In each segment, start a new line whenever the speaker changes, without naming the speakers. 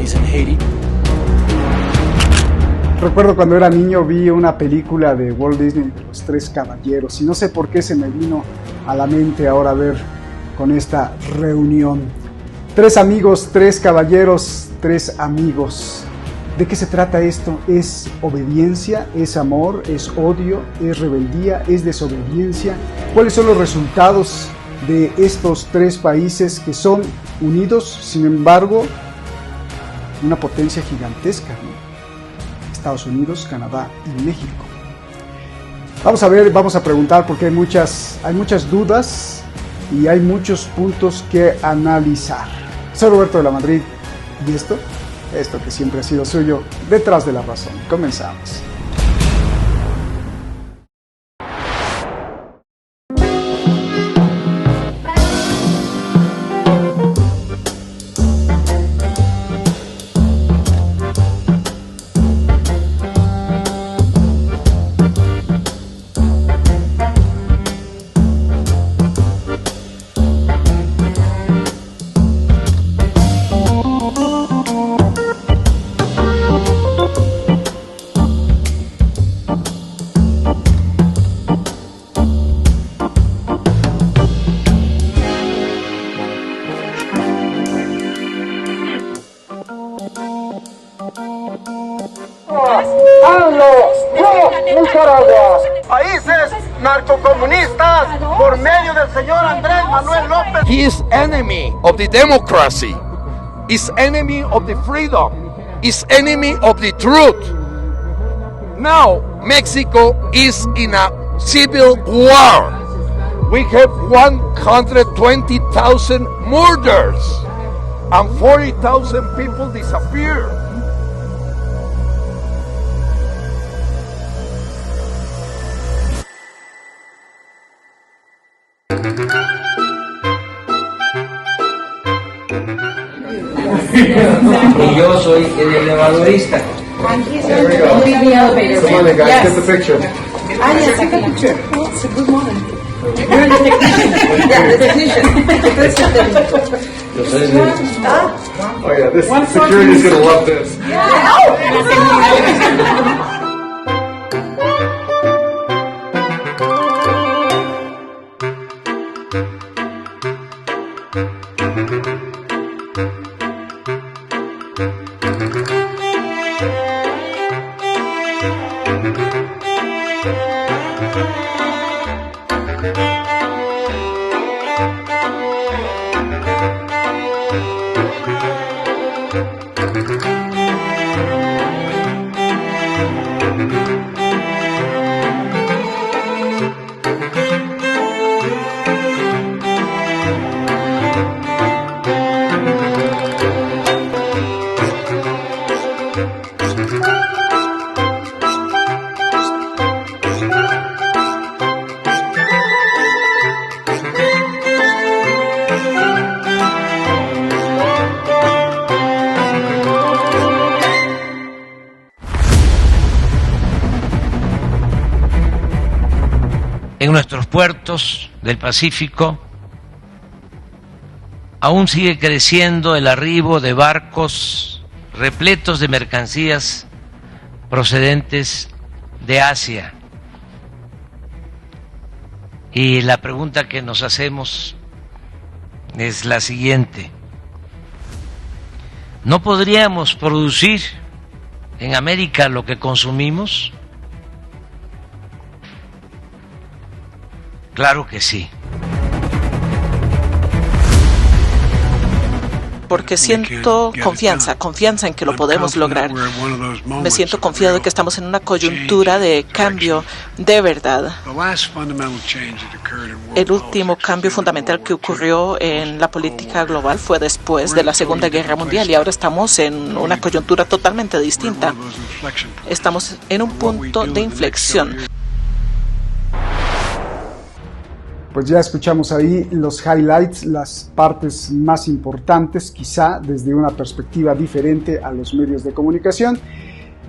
families in Haiti.
Recuerdo cuando era niño vi una película de Walt Disney de los Tres Caballeros y no sé por qué se me vino a la mente ahora ver con esta reunión. Tres amigos, tres caballeros, tres amigos. ¿De qué se trata esto? ¿Es obediencia? ¿Es amor? ¿Es odio? ¿Es rebeldía? ¿Es desobediencia? ¿Cuáles son los resultados de estos tres países que son unidos, sin embargo, una potencia gigantesca, ¿no? Estados Unidos, Canadá y México. Vamos a ver, vamos a preguntar porque hay muchas dudas y hay muchos puntos que analizar. Soy Roberto de la Madrid y esto que siempre ha sido suyo, Detrás de la Razón. Comenzamos.
Nicaragua, países narcocomunistas por medio del señor Andrés Manuel López.
He is enemy of the democracy, is enemy of the freedom, is enemy of the truth. Now Mexico is in a civil war. We have 120,000 murders and 40,000 people disappeared.
Y yo soy el elevadorista.
Come on, guys, get the picture.
Yes, I got the picture. It's a good moment. You're the technician. Yeah, the technician.
Yo soy el...
Oh yeah, this security's gonna love this.
En nuestros puertos del Pacífico aún sigue creciendo el arribo de barcos repletos de mercancías procedentes de Asia. Y la pregunta que nos hacemos es la siguiente: ¿no podríamos producir en América lo que consumimos? Claro que sí.
Porque siento confianza en que lo podemos lograr. Me siento confiado de que estamos en una coyuntura de cambio de verdad. El último cambio fundamental que ocurrió en la política global fue después de la Segunda Guerra Mundial y ahora estamos en una coyuntura totalmente distinta. Estamos en un punto de inflexión.
Pues ya escuchamos ahí los highlights, las partes más importantes, quizá desde una perspectiva diferente a los medios de comunicación.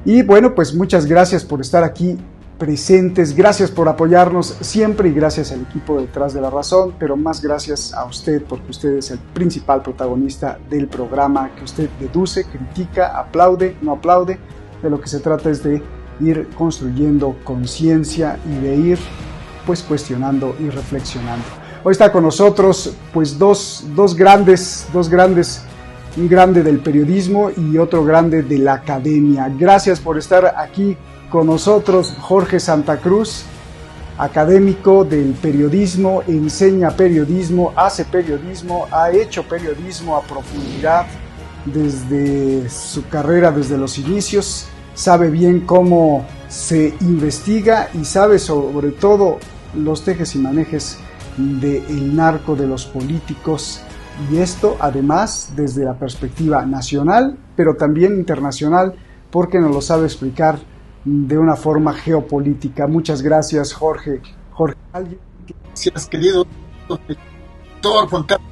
Y bueno, pues muchas gracias por estar aquí presentes. Gracias por apoyarnos siempre y gracias al equipo detrás de La Razón, pero más gracias a usted porque usted es el principal protagonista del programa, que usted deduce, critica, aplaude, no aplaude. De lo que se trata es de ir construyendo conciencia y de ir pues cuestionando y reflexionando. Hoy está con nosotros pues dos grandes, un grande del periodismo y otro grande de la academia. Gracias por estar aquí con nosotros, Jorge Santa Cruz, académico del periodismo, enseña periodismo, hace periodismo, ha hecho periodismo a profundidad desde su carrera, desde los inicios, sabe bien cómo se investiga y sabe sobre todo los tejes y manejes del narco, de los políticos, y esto además desde la perspectiva nacional, pero también internacional, porque nos lo sabe explicar de una forma geopolítica. Muchas gracias, Jorge.
Gracias, querido doctor Juan Carlos.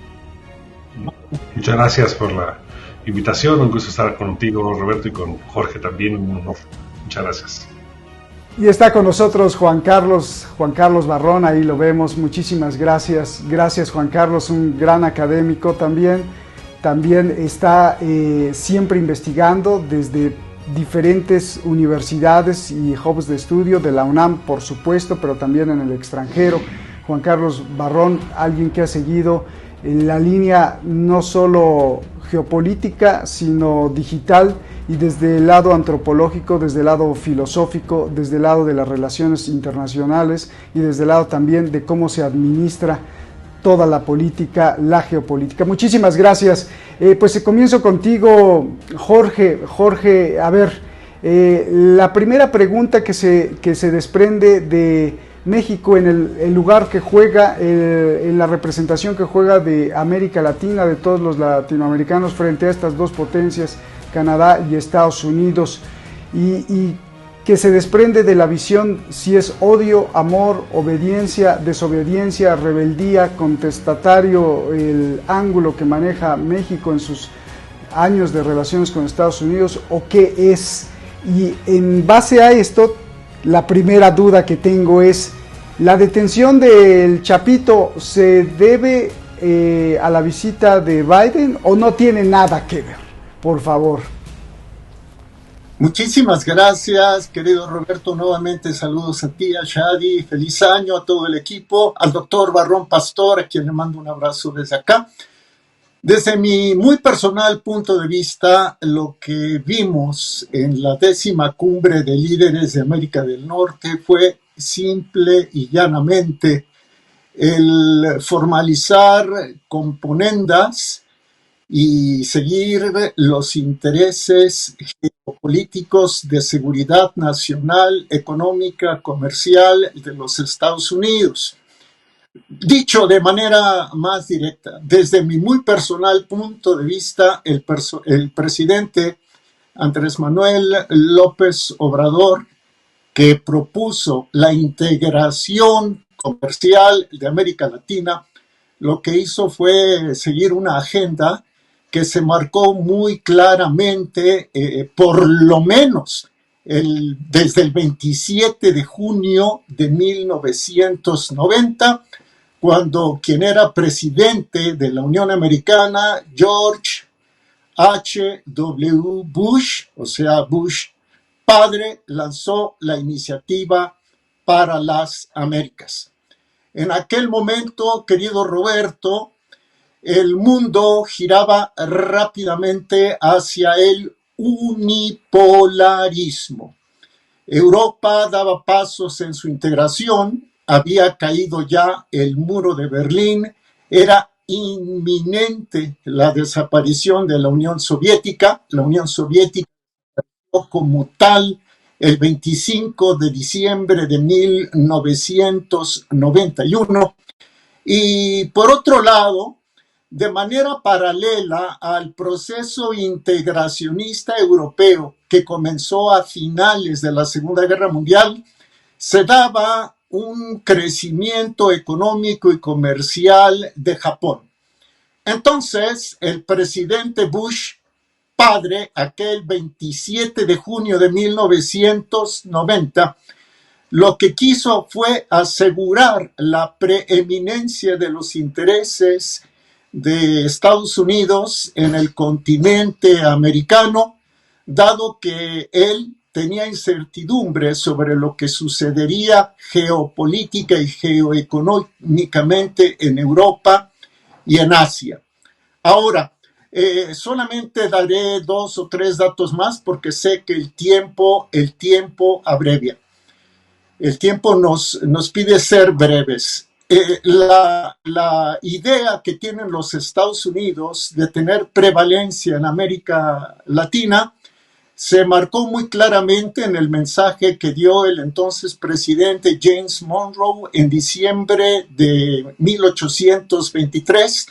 Muchas gracias por la invitación, un gusto estar contigo, Roberto, y con Jorge también, un honor. Muchas gracias.
Y está con nosotros Juan Carlos Barrón, ahí lo vemos, muchísimas gracias. Gracias, Juan Carlos, un gran académico también está siempre investigando desde diferentes universidades y hubs de estudio de la UNAM, por supuesto, pero también en el extranjero. Juan Carlos Barrón, alguien que ha seguido en la línea no solo geopolítica, sino digital, y desde el lado antropológico, desde el lado filosófico, desde el lado de las relaciones internacionales y desde el lado también de cómo se administra toda la política, la geopolítica. Muchísimas gracias. Pues comienzo contigo, Jorge. Jorge, a ver, la primera pregunta que se desprende de México en el lugar que juega, en la representación que juega de América Latina, de todos los latinoamericanos frente a estas dos potencias, Canadá y Estados Unidos, y que se desprende de la visión si es odio, amor, obediencia, desobediencia, rebeldía, contestatario, el ángulo que maneja México en sus años de relaciones con Estados Unidos, o qué es. Y en base a esto, la primera duda que tengo es, ¿la detención del Chapito se debe a la visita de Biden o no tiene nada que ver? Por favor.
Muchísimas gracias, querido Roberto. Nuevamente saludos a ti, a Shadi. Feliz año a todo el equipo, al doctor Barrón Pastor, a quien le mando un abrazo desde acá. Desde mi muy personal punto de vista, lo que vimos en la 10ª cumbre de líderes de América del Norte fue simple y llanamente el formalizar componendas y seguir los intereses geopolíticos de seguridad nacional, económica, comercial de los Estados Unidos. Dicho de manera más directa, desde mi muy personal punto de vista, el presidente Andrés Manuel López Obrador, que propuso la integración comercial de América Latina, lo que hizo fue seguir una agenda que se marcó muy claramente, por lo menos desde el 27 de junio de 1990, cuando quien era presidente de la Unión Americana, George H.W. Bush, o sea, Bush padre, lanzó la iniciativa para las Américas. En aquel momento, querido Roberto, el mundo giraba rápidamente hacia el unipolarismo. Europa daba pasos en su integración, había caído ya el muro de Berlín, era inminente la desaparición de la Unión Soviética. La Unión Soviética como tal el 25 de diciembre de 1991. Y por otro lado, de manera paralela al proceso integracionista europeo que comenzó a finales de la Segunda Guerra Mundial, se daba un crecimiento económico y comercial de Japón. Entonces, el presidente Bush padre, aquel 27 de junio de 1990, lo que quiso fue asegurar la preeminencia de los intereses de Estados Unidos en el continente americano, dado que él tenía incertidumbre sobre lo que sucedería geopolítica y geoeconómicamente en Europa y en Asia. Ahora, solamente daré 2 o 3 datos más porque sé que el tiempo abrevia. El tiempo nos pide ser breves. La idea que tienen los Estados Unidos de tener prevalencia en América Latina se marcó muy claramente en el mensaje que dio el entonces presidente James Monroe en diciembre de 1823,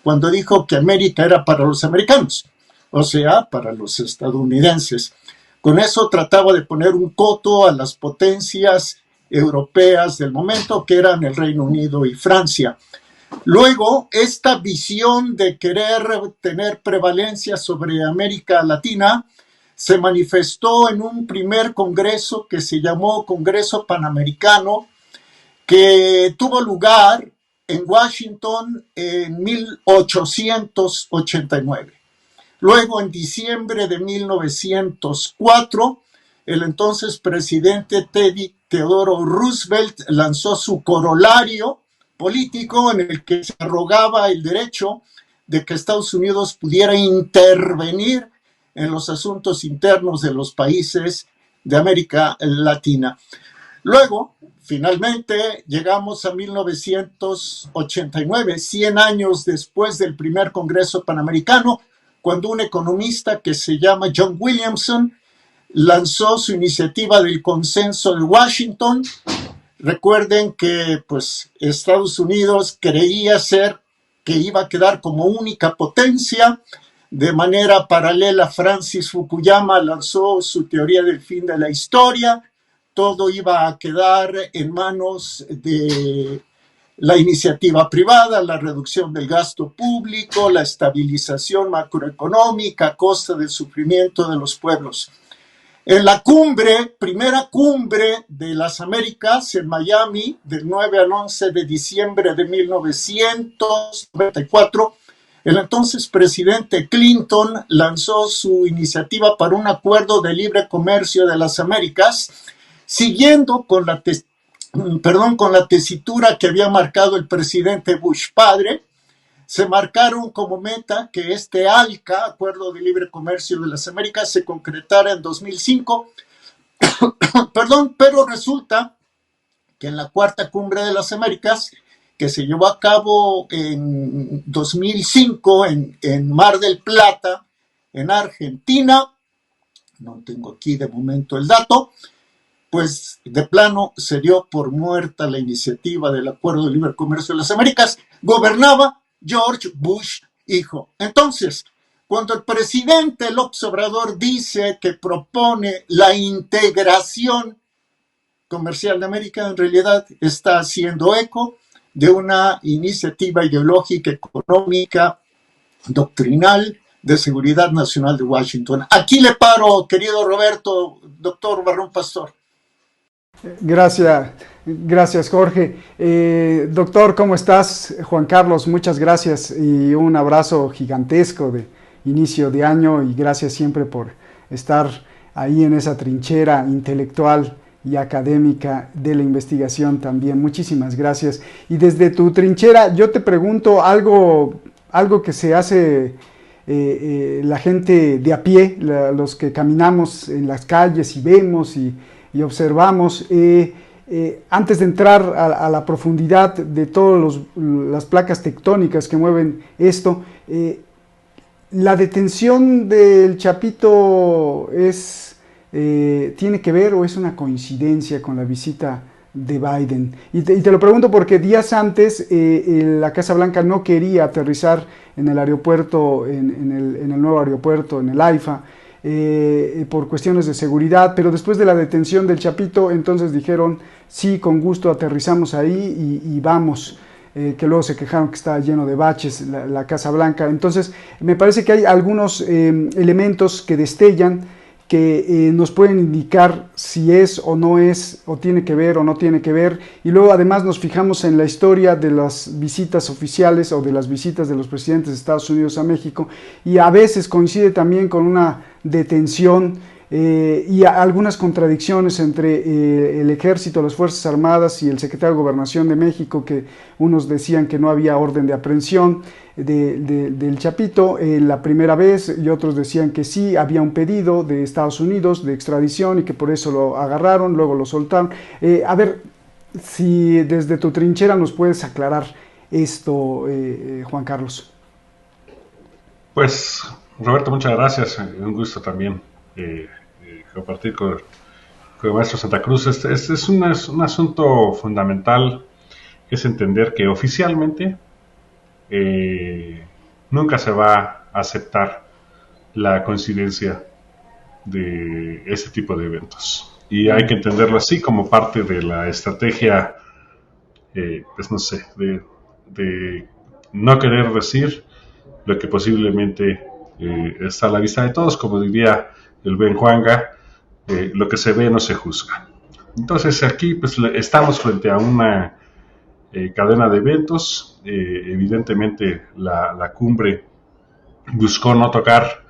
cuando dijo que América era para los americanos, o sea, para los estadounidenses. Con eso trataba de poner un coto a las potencias europeas del momento, que eran el Reino Unido y Francia. Luego, esta visión de querer tener prevalencia sobre América Latina se manifestó en un primer congreso que se llamó Congreso Panamericano, que tuvo lugar en Washington en 1889. Luego, en diciembre de 1904, el entonces presidente Teddy Teodoro Roosevelt lanzó su corolario político en el que se arrogaba el derecho de que Estados Unidos pudiera intervenir en los asuntos internos de los países de América Latina. Luego, finalmente, llegamos a 1989, 100 años después del primer Congreso Panamericano, cuando un economista que se llama John Williamson lanzó su iniciativa del Consenso de Washington. Recuerden que Estados Unidos creía que iba a quedar como única potencia. De manera paralela, Francis Fukuyama lanzó su teoría del fin de la historia. Todo iba a quedar en manos de la iniciativa privada, la reducción del gasto público, la estabilización macroeconómica a costa del sufrimiento de los pueblos. En la primera cumbre de las Américas en Miami, del 9 al 11 de diciembre de 1994, el entonces presidente Clinton lanzó su iniciativa para un acuerdo de libre comercio de las Américas, siguiendo con la tesitura que había marcado el presidente Bush padre. Se marcaron como meta que este ALCA, Acuerdo de Libre Comercio de las Américas, se concretara en 2005. Pero resulta que en la cuarta cumbre de las Américas, que se llevó a cabo en 2005 en Mar del Plata, en Argentina, no tengo aquí de momento el dato, pues de plano se dio por muerta la iniciativa del Acuerdo de Libre Comercio de las Américas. Gobernaba George Bush hijo. Entonces, cuando el presidente López Obrador dice que propone la integración comercial de América, en realidad está haciendo eco de una iniciativa ideológica, económica, doctrinal, de seguridad nacional de Washington. Aquí le paro, querido Roberto, doctor Barrón Pastor.
Gracias Jorge. Doctor, ¿cómo estás? Juan Carlos, muchas gracias y un abrazo gigantesco de inicio de año y gracias siempre por estar ahí en esa trinchera intelectual y académica de la investigación también. Muchísimas gracias. Y desde tu trinchera yo te pregunto algo que se hace la gente de a pie, los que caminamos en las calles y vemos y observamos. Antes de entrar a la profundidad de todas las placas tectónicas que mueven esto, la detención del Chapito tiene que ver o es una coincidencia con la visita de Biden. Y te lo pregunto porque días antes la Casa Blanca no quería aterrizar en el aeropuerto, en el nuevo aeropuerto, en el AIFA, por cuestiones de seguridad, pero después de la detención del Chapito, entonces dijeron, sí, con gusto aterrizamos ahí y vamos, que luego se quejaron que estaba lleno de baches la Casa Blanca. Entonces, me parece que hay algunos elementos que destellan que nos pueden indicar si es o no es, o tiene que ver o no tiene que ver, y luego además nos fijamos en la historia de las visitas oficiales o de las visitas de los presidentes de Estados Unidos a México, y a veces coincide también con una detención y algunas contradicciones entre el Ejército, las Fuerzas Armadas y el Secretario de Gobernación de México, que unos decían que no había orden de aprehensión del Chapito la primera vez, y otros decían que sí, había un pedido de Estados Unidos de extradición y que por eso lo agarraron, luego lo soltaron. A ver, si desde tu trinchera nos puedes aclarar esto, Juan Carlos.
Pues, Roberto, muchas gracias, un gusto también compartir con el maestro Santa Cruz. Este es un asunto fundamental, que es entender que oficialmente nunca se va a aceptar la coincidencia de este tipo de eventos, y hay que entenderlo así, como parte de la estrategia, pues no sé, de no querer decir lo que posiblemente está a la vista de todos, como diría el buen Juanga, lo que se ve no se juzga. Entonces aquí pues estamos frente a una cadena de eventos. Evidentemente la cumbre buscó no tocar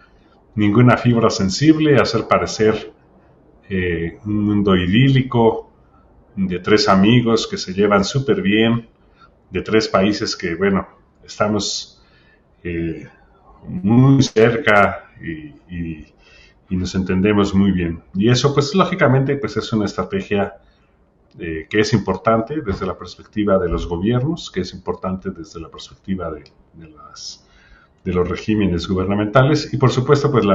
ninguna fibra sensible, hacer parecer un mundo idílico de tres amigos que se llevan súper bien, de tres países que, bueno, estamos muy cerca y nos entendemos muy bien. Y eso, pues, lógicamente, pues es una estrategia que es importante desde la perspectiva de los gobiernos, que es importante desde la perspectiva de los regímenes gubernamentales, y por supuesto, pues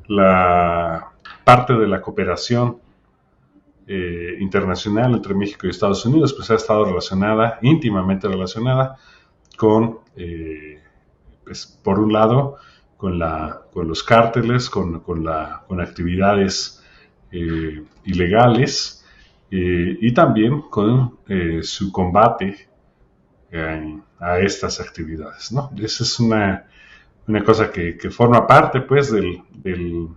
la parte de la cooperación internacional entre México y Estados Unidos, pues ha estado íntimamente relacionada con, pues, por un lado, con los cárteles, con actividades ilegales, y también con su combate a estas actividades, ¿no? Esa es una cosa que forma parte, pues, del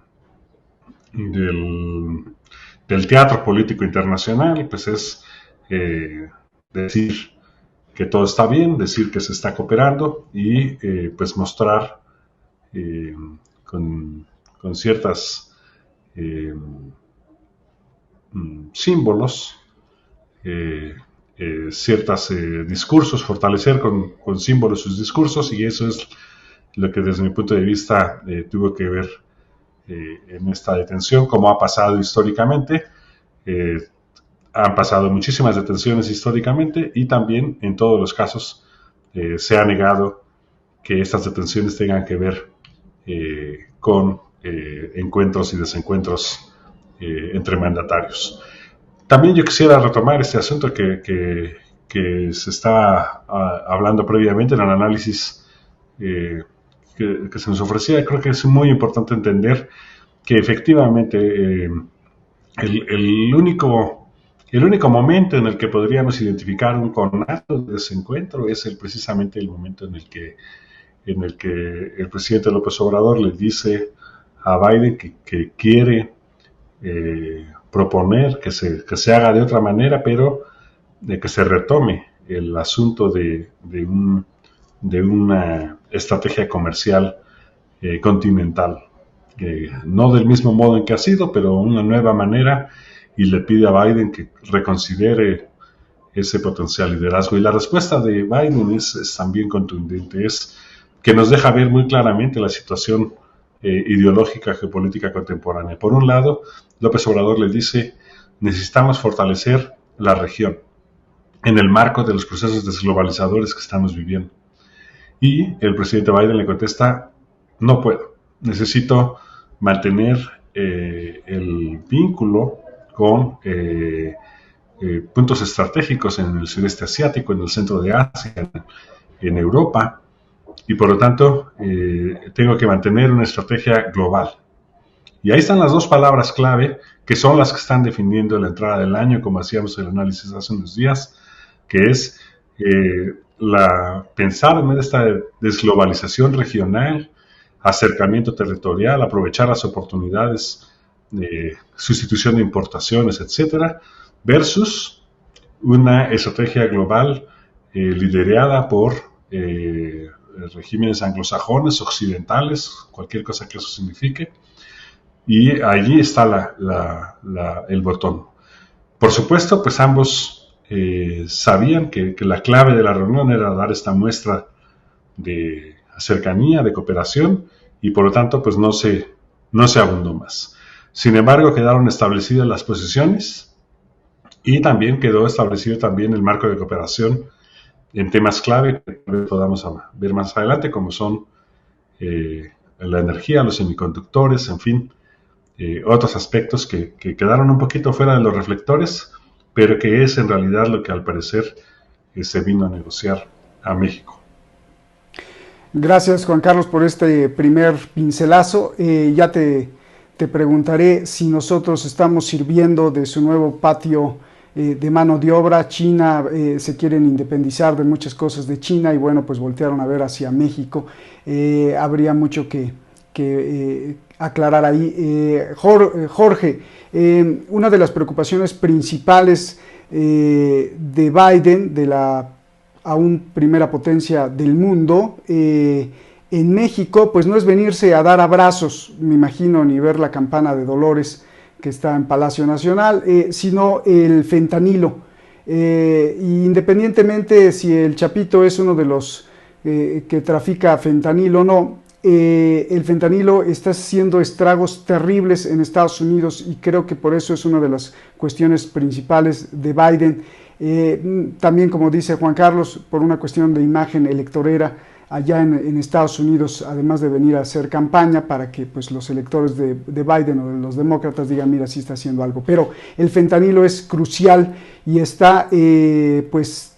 teatro político internacional. Pues es decir que todo está bien, decir que se está cooperando y pues mostrar con ciertas símbolos, ciertos discursos, fortalecer con símbolos sus discursos, y eso es lo que desde mi punto de vista tuvo que ver en esta detención, como ha pasado históricamente. Han pasado muchísimas detenciones históricamente, y también en todos los casos se ha negado que estas detenciones tengan que ver con encuentros y desencuentros entre mandatarios. También yo quisiera retomar este asunto que se estaba hablando previamente en el análisis que se nos ofrecía. Creo que es muy importante entender que efectivamente el único momento en el que podríamos identificar un conato de desencuentro es precisamente el momento en el que el presidente López Obrador le dice a Biden que quiere proponer que se haga de otra manera, pero de que se retome el asunto de una estrategia comercial continental, no del mismo modo en que ha sido, pero una nueva manera, y le pide a Biden que reconsidere ese potencial liderazgo. Y la respuesta de Biden es también contundente, es que nos deja ver muy claramente la situación ideológica geopolítica contemporánea. Por un lado, López Obrador le dice: necesitamos fortalecer la región en el marco de los procesos desglobalizadores que estamos viviendo. Y el presidente Biden le contesta: no puedo, necesito mantener el vínculo con puntos estratégicos en el sudeste asiático, en el centro de Asia, en Europa, y por lo tanto tengo que mantener una estrategia global. Y ahí están las dos palabras clave, que son las que están definiendo la entrada del año, como hacíamos el análisis hace unos días, que es pensar en esta desglobalización regional, acercamiento territorial, aprovechar las oportunidades sustitución de importaciones, etcétera, versus una estrategia global liderada por regímenes anglosajones, occidentales, cualquier cosa que eso signifique, y allí está el botón. Por supuesto, pues ambos sabían que la clave de la reunión era dar esta muestra de cercanía, de cooperación, y por lo tanto pues no se abundó más. Sin embargo, quedaron establecidas las posiciones y también quedó establecido también el marco de cooperación en temas clave que podamos ver más adelante, como son la energía, los semiconductores, en fin, otros aspectos que quedaron un poquito fuera de los reflectores, pero que es en realidad lo que al parecer se vino a negociar a México.
Gracias, Juan Carlos, por este primer pincelazo. Ya te preguntaré si nosotros estamos sirviendo de su nuevo patio de mano de obra. China se quieren independizar de muchas cosas de China y bueno, pues voltearon a ver hacia México. Habría mucho que aclarar ahí. Jorge, una de las preocupaciones principales de Biden, de la aún primera potencia del mundo, en México, pues no es venirse a dar abrazos, me imagino, ni ver la campana de Dolores que está en Palacio Nacional, sino el fentanilo. Independientemente si el Chapito es uno de los que trafica fentanilo o no, el fentanilo está haciendo estragos terribles en Estados Unidos y creo que por eso es una de las cuestiones principales de Biden. También, como dice Juan Carlos, por una cuestión de imagen electorera allá en Estados Unidos, además de venir a hacer campaña para que pues, los electores de Biden o de los demócratas digan, mira, sí está haciendo algo. Pero el fentanilo es crucial y está pues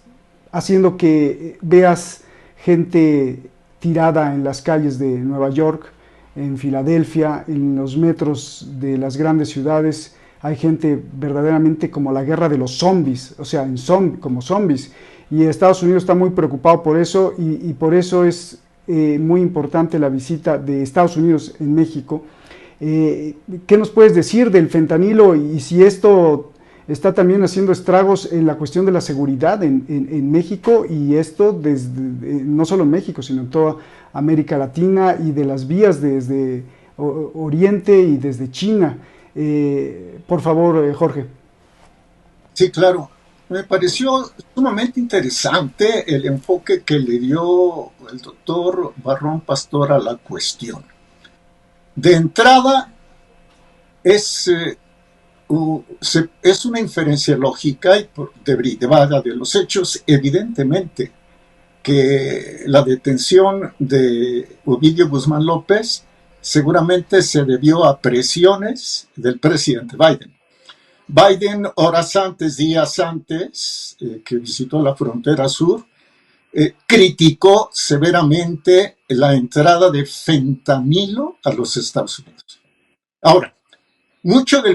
haciendo que veas gente tirada en las calles de Nueva York, en Filadelfia, en los metros de las grandes ciudades. Hay gente verdaderamente como la guerra de los zombies, o sea, como zombies. Y Estados Unidos está muy preocupado por eso y por eso es muy importante la visita de Estados Unidos en México. ¿Qué nos puedes decir del fentanilo y si esto está también haciendo estragos en la cuestión de la seguridad en México y esto desde, no solo en México, sino en toda América Latina y de las vías desde Oriente y desde China? Por favor, Jorge.
Sí, claro. Me pareció sumamente interesante el enfoque que le dio el doctor Barrón Pastor a la cuestión. De entrada, es una inferencia lógica y derivada de los hechos, evidentemente, que la detención de Ovidio Guzmán López seguramente se debió a presiones del presidente Biden. Biden, días antes, que visitó la frontera sur, criticó severamente la entrada de fentanilo a los Estados Unidos. Ahora, muchos de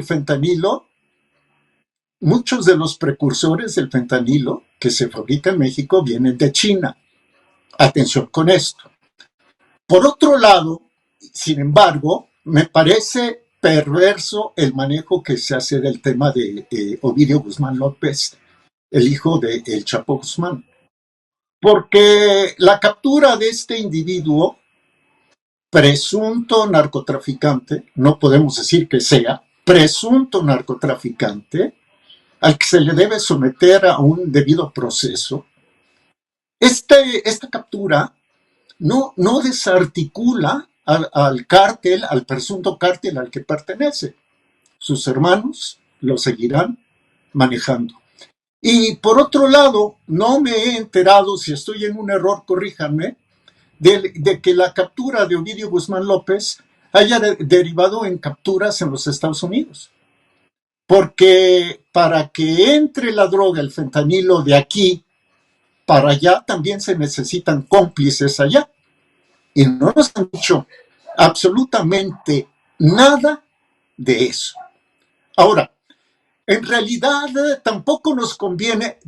los precursores del fentanilo que se fabrica en México vienen de China. Atención con esto. Por otro lado, sin embargo, me parece perverso el manejo que se hace del tema de Ovidio Guzmán López, el hijo de El Chapo Guzmán. Porque la captura de este individuo, presunto narcotraficante, no podemos decir que sea, presunto narcotraficante, al que se le debe someter a un debido proceso, esta captura no desarticula al cártel, al presunto cártel al que pertenece. Sus hermanos lo seguirán manejando. Y por otro lado, no me he enterado, si estoy en un error, corríjanme, de que la captura de Ovidio Guzmán López haya derivado en capturas en los Estados Unidos. Porque para que entre la droga, el fentanilo, de aquí para allá, también se necesitan cómplices allá. Y no nos han dicho absolutamente nada de eso. Ahora, en realidad tampoco nos conviene,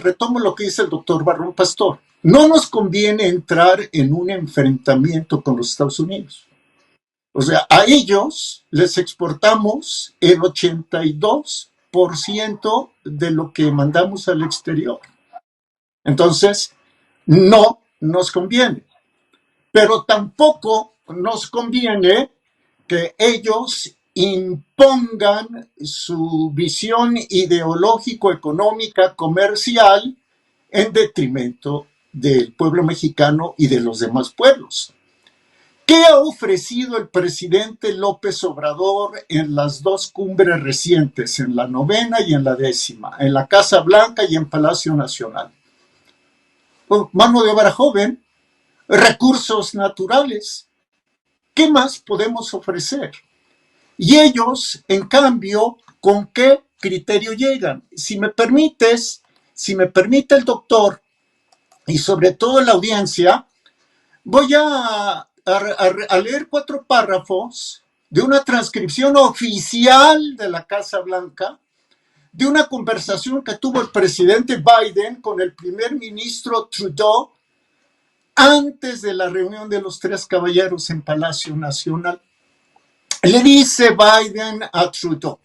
retomo lo que dice el doctor Barrón Pastor, no nos conviene entrar en un enfrentamiento con los Estados Unidos. O sea, a ellos les exportamos el 82% de lo que mandamos al exterior. Entonces, no nos conviene. Pero tampoco nos conviene que ellos impongan su visión ideológico, económica, comercial en detrimento del pueblo mexicano y de los demás pueblos. ¿Qué ha ofrecido el presidente López Obrador en las dos cumbres recientes, en la 9ª y en la 10ª, en la Casa Blanca y en Palacio Nacional? Mano de obra joven, recursos naturales. ¿Qué más podemos ofrecer? Y ellos, en cambio, ¿con qué criterio llegan? Si me permite el doctor, y sobre todo la audiencia, voy a leer 4 párrafos de una transcripción oficial de la Casa Blanca, de una conversación que tuvo el presidente Biden con el primer ministro Trudeau antes de la reunión de los 3 caballeros en Palacio Nacional. Le dice Biden a Trudeau,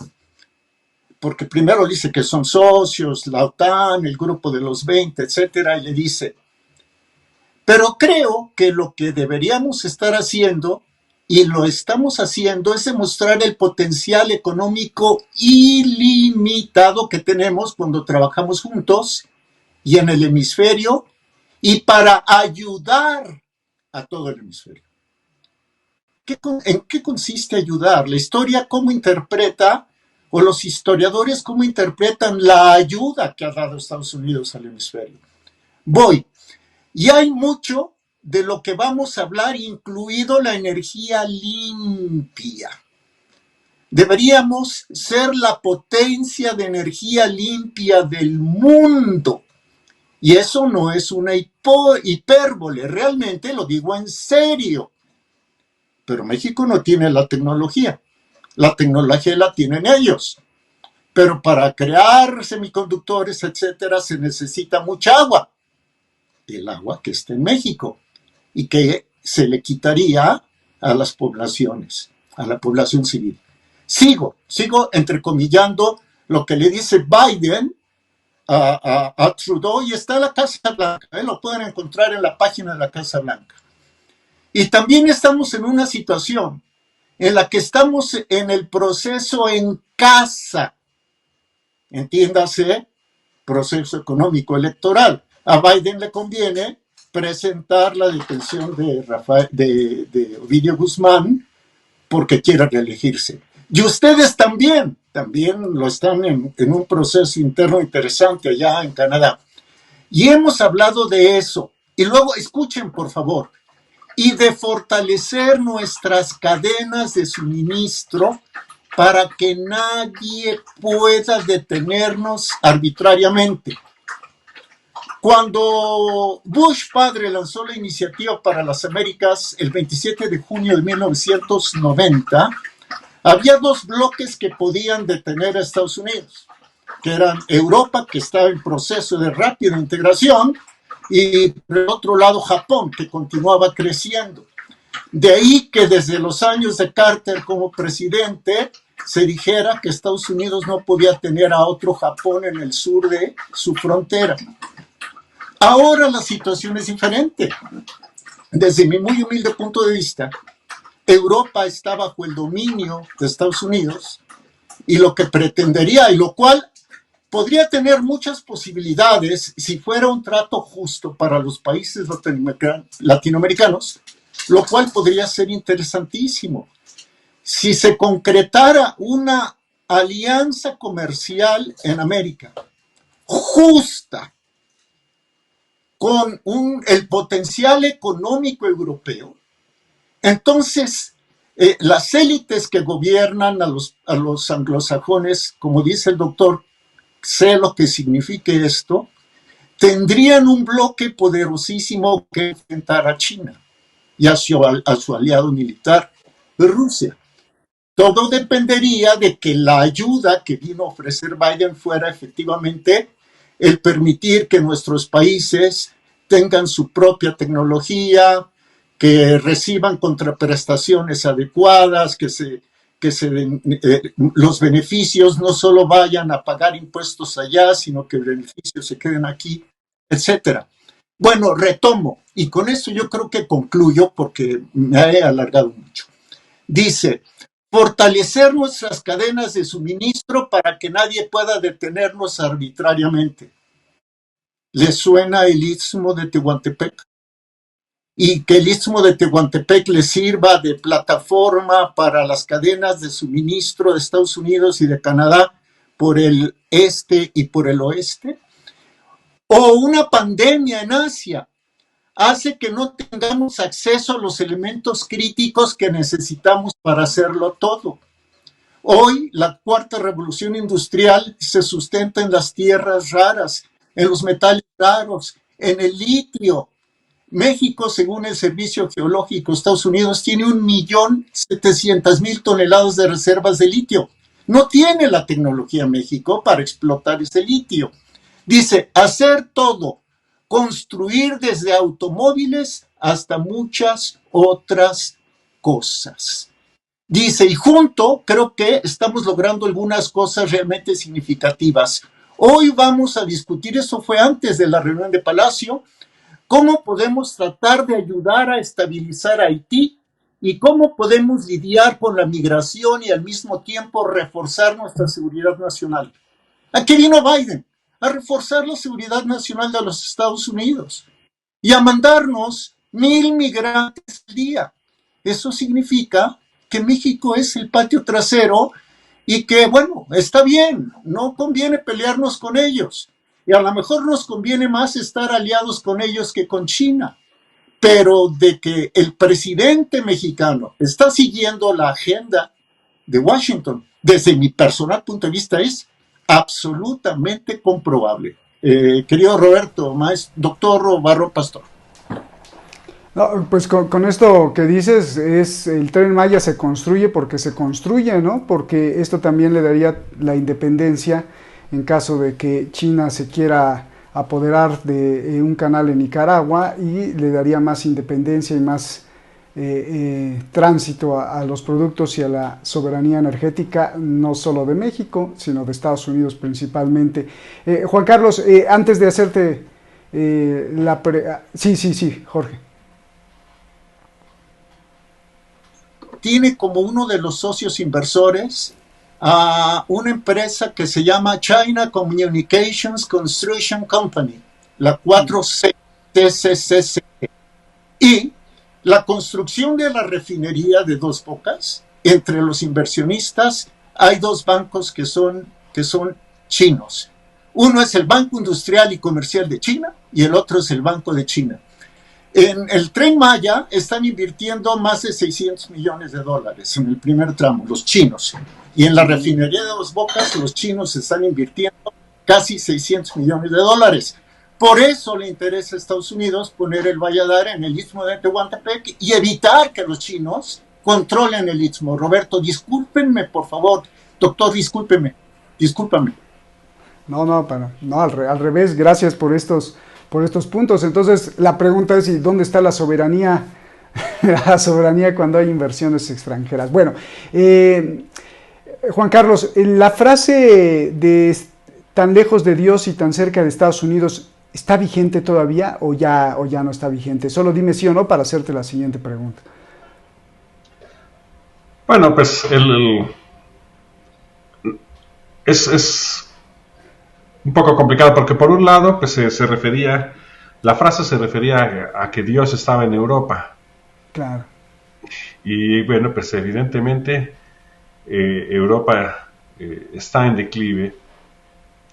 porque primero le dice que son socios, la OTAN, el grupo de los 20, etcétera, y le dice, pero creo que lo que deberíamos estar haciendo, y lo estamos haciendo, es demostrar el potencial económico ilimitado que tenemos cuando trabajamos juntos y en el hemisferio, y para ayudar a todo el hemisferio. ¿En qué consiste ayudar? La historia, ¿cómo interpreta, o los historiadores, cómo interpretan la ayuda que ha dado Estados Unidos al hemisferio? Y hay mucho de lo que vamos a hablar, incluido la energía limpia. Deberíamos ser la potencia de energía limpia del mundo. Y eso no es una hipérbole, realmente lo digo en serio. Pero México no tiene la tecnología la tienen ellos. Pero para crear semiconductores, etcétera, se necesita mucha agua. El agua que está en México y que se le quitaría a las poblaciones, a la población civil. Sigo entrecomillando lo que le dice Biden a Trudeau, y está en la Casa Blanca, lo pueden encontrar en la página de la Casa Blanca. Y también estamos en una situación en la que estamos en el proceso en casa, entiéndase, proceso económico electoral. A Biden le conviene presentar la detención de Ovidio Guzmán porque quiere reelegirse. Y ustedes también lo están en un proceso interno interesante allá en Canadá. Y hemos hablado de eso. Y luego, escuchen, por favor, y de fortalecer nuestras cadenas de suministro para que nadie pueda detenernos arbitrariamente. Cuando Bush padre lanzó la Iniciativa para las Américas el 27 de junio de 1990, había 2 bloques que podían detener a Estados Unidos, que eran Europa, que estaba en proceso de rápida integración, y por el otro lado Japón, que continuaba creciendo. De ahí que desde los años de Carter como presidente se dijera que Estados Unidos no podía tener a otro Japón en el sur de su frontera. Ahora la situación es diferente. Desde mi muy humilde punto de vista, Europa está bajo el dominio de Estados Unidos, y lo que pretendería, y lo cual podría tener muchas posibilidades si fuera un trato justo para los países latinoamericanos, lo cual podría ser interesantísimo. Si se concretara una alianza comercial en América justa, con el potencial económico europeo, entonces las élites que gobiernan a los anglosajones, como dice el doctor, sé lo que signifique esto, tendrían un bloque poderosísimo que enfrentar a China y a su aliado militar, Rusia. Todo dependería de que la ayuda que vino a ofrecer Biden fuera efectivamente el permitir que nuestros países tengan su propia tecnología, que reciban contraprestaciones adecuadas, que los beneficios no solo vayan a pagar impuestos allá, sino que los beneficios se queden aquí, etcétera. Bueno, retomo, y con esto yo creo que concluyo porque me he alargado mucho. Dice, fortalecer nuestras cadenas de suministro para que nadie pueda detenernos arbitrariamente. ¿Les suena el Istmo de Tehuantepec? Y que el Istmo de Tehuantepec le sirva de plataforma para las cadenas de suministro de Estados Unidos y de Canadá por el este y por el oeste. O una pandemia en Asia hace que no tengamos acceso a los elementos críticos que necesitamos para hacerlo todo. Hoy la cuarta revolución industrial se sustenta en las tierras raras, en los metales raros, en el litio. México, según el Servicio Geológico de Estados Unidos, tiene 1.700.000 toneladas de reservas de litio. No tiene la tecnología México para explotar ese litio. Dice, hacer todo, construir desde automóviles hasta muchas otras cosas. Dice, y junto creo que estamos logrando algunas cosas realmente significativas. Hoy vamos a discutir, eso fue antes de la reunión de Palacio, cómo podemos tratar de ayudar a estabilizar a Haití y cómo podemos lidiar con la migración y al mismo tiempo reforzar nuestra seguridad nacional. ¿A qué vino Biden? A reforzar la seguridad nacional de los Estados Unidos y a mandarnos 1,000 migrantes al día. Eso significa que México es el patio trasero y que, bueno, está bien, no conviene pelearnos con ellos. Y a lo mejor nos conviene más estar aliados con ellos que con China. Pero de que el presidente mexicano está siguiendo la agenda de Washington, desde mi personal punto de vista, es absolutamente comprobable. Querido Roberto, doctor Barrón Pastor.
No, pues con esto que dices, el Tren Maya se construye porque se construye, ¿no? Porque esto también le daría la independencia en caso de que China se quiera apoderar de un canal en Nicaragua, y le daría más independencia y más tránsito a los productos y a la soberanía energética, no solo de México, sino de Estados Unidos principalmente. Juan Carlos, antes de hacerte Sí, Jorge.
Tiene como uno de los socios inversores a una empresa que se llama China Communications Construction Company, la 4CCCC. Y la construcción de la refinería de Dos Bocas, entre los inversionistas hay dos bancos que son chinos. Uno es el Banco Industrial y Comercial de China y el otro es el Banco de China. En el Tren Maya están invirtiendo más de $600 millones en el primer tramo, los chinos. Y en la refinería de Dos Bocas, los chinos están invirtiendo casi $600 millones. Por eso le interesa a Estados Unidos poner el Valladar en el Istmo de Tehuantepec y evitar que los chinos controlen el Istmo. Roberto, discúlpenme, por favor. Doctor, discúlpame.
No, al revés, gracias por estos puntos. Entonces, la pregunta es, ¿y dónde está la soberanía? La soberanía cuando hay inversiones extranjeras. Bueno, Juan Carlos, la frase de tan lejos de Dios y tan cerca de Estados Unidos, ¿está vigente todavía o ya no está vigente? Solo dime sí o no para hacerte la siguiente pregunta.
Bueno, pues es un poco complicado porque por un lado pues la frase se refería a que Dios estaba en Europa.
Claro.
Y bueno, pues evidentemente Europa está en declive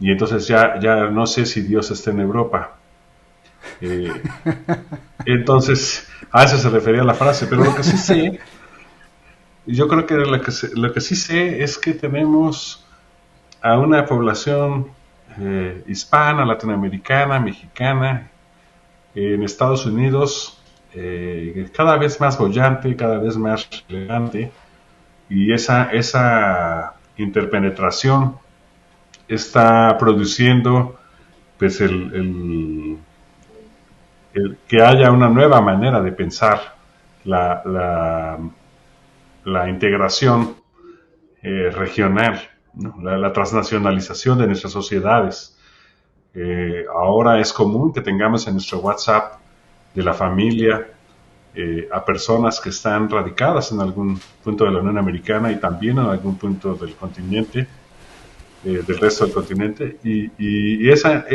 y entonces ya no sé si Dios está en Europa. Entonces a eso se refería la frase, pero lo que sí sé, yo creo que lo que sí sé es que tenemos a una población hispana, latinoamericana, mexicana, en Estados Unidos, cada vez más boyante, cada vez más relevante, y esa interpenetración está produciendo pues el que haya una nueva manera de pensar la integración regional, ¿no? La transnacionalización de nuestras sociedades. Ahora es común que tengamos en nuestro WhatsApp de la familia a personas que están radicadas en algún punto de la Unión Americana y también en algún punto del continente, del resto del continente, y esa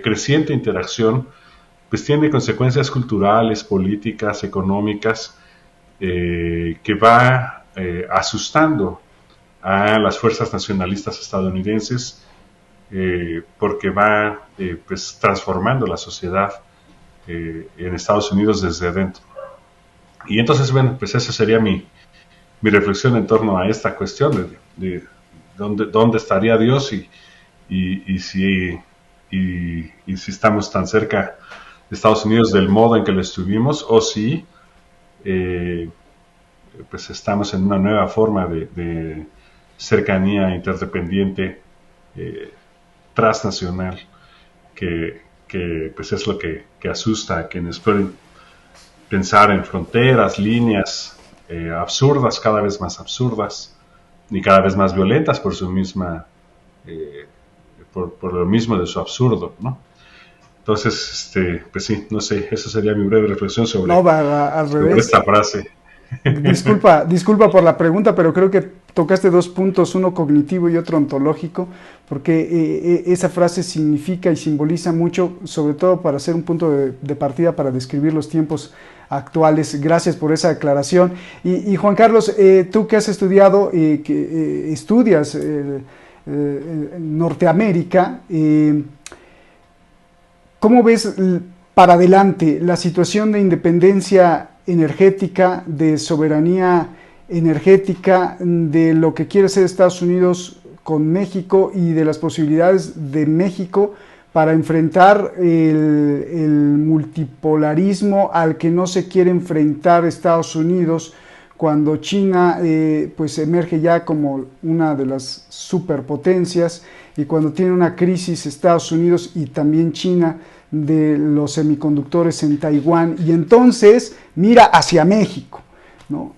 creciente interacción pues tiene consecuencias culturales, políticas, económicas, que va asustando a las fuerzas nacionalistas estadounidenses, porque va pues transformando la sociedad en Estados Unidos desde adentro. Y entonces, bueno, pues esa sería mi reflexión en torno a esta cuestión de dónde estaría Dios y si estamos tan cerca de Estados Unidos del modo en que lo estuvimos, o si pues estamos en una nueva forma de cercanía interdependiente, transnacional, que pues es lo que asusta a quienes pueden pensar en fronteras, líneas absurdas, cada vez más absurdas y cada vez más violentas por su misma por lo mismo de su absurdo, ¿no? Entonces, pues sí, no sé, esa sería mi breve reflexión sobre esta frase.
Disculpa por la pregunta, pero creo que tocaste dos puntos, uno cognitivo y otro ontológico, porque esa frase significa y simboliza mucho, sobre todo para ser un punto de partida para describir los tiempos actuales. Gracias por esa aclaración. Y Juan Carlos, tú que has estudiado, que estudias Norteamérica, ¿cómo ves para adelante la situación de independencia energética, de soberanía energética, de lo que quiere hacer Estados Unidos con México y de las posibilidades de México para enfrentar el multipolarismo al que no se quiere enfrentar Estados Unidos cuando China pues emerge ya como una de las superpotencias, y cuando tiene una crisis Estados Unidos y también China de los semiconductores en Taiwán, y entonces mira hacia México, ¿no?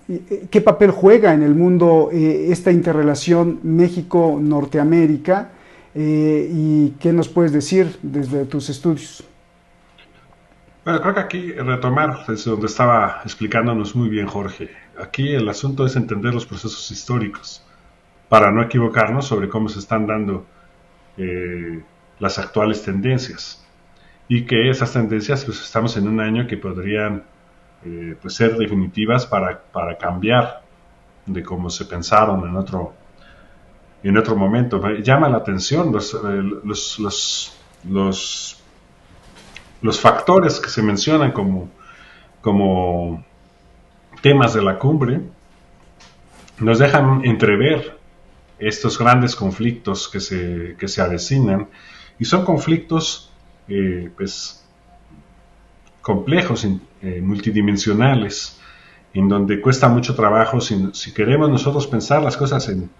¿Qué papel juega en el mundo esta interrelación México-Norteamérica? ¿Y qué nos puedes decir desde tus estudios?
Bueno, creo que aquí retomar desde donde estaba explicándonos muy bien Jorge. Aquí el asunto es entender los procesos históricos para no equivocarnos sobre cómo se están dando las actuales tendencias, y que esas tendencias, pues estamos en un año que podrían pues ser definitivas para cambiar de cómo se pensaron en otro momento. Me llama la atención los factores que se mencionan como temas de la cumbre, nos dejan entrever estos grandes conflictos que se avecinan, y son conflictos pues complejos, multidimensionales, en donde cuesta mucho trabajo. Si queremos nosotros pensar las cosas en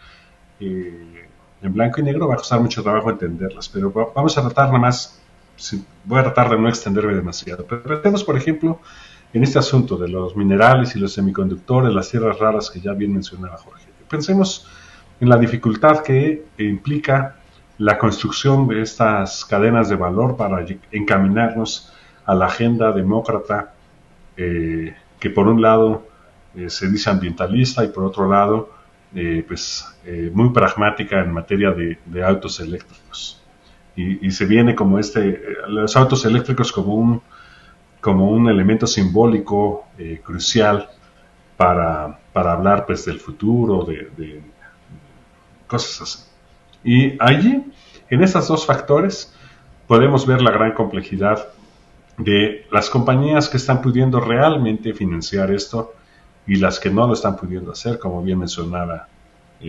blanco y negro, va a costar mucho trabajo entenderlas, pero vamos a tratar nada más, voy a tratar de no extenderme demasiado, pero pensemos, por ejemplo, en este asunto de los minerales y los semiconductores, las tierras raras que ya bien mencionaba Jorge. Pensemos en la dificultad que implica la construcción de estas cadenas de valor para encaminarnos a la agenda demócrata, que por un lado se dice ambientalista y por otro lado muy pragmática en materia de autos eléctricos. Y se viene como los autos eléctricos como un elemento simbólico crucial para hablar pues del futuro, de cosas así. Y allí, en estos dos factores, podemos ver la gran complejidad de las compañías que están pudiendo realmente financiar esto y las que no lo están pudiendo hacer, como bien mencionaba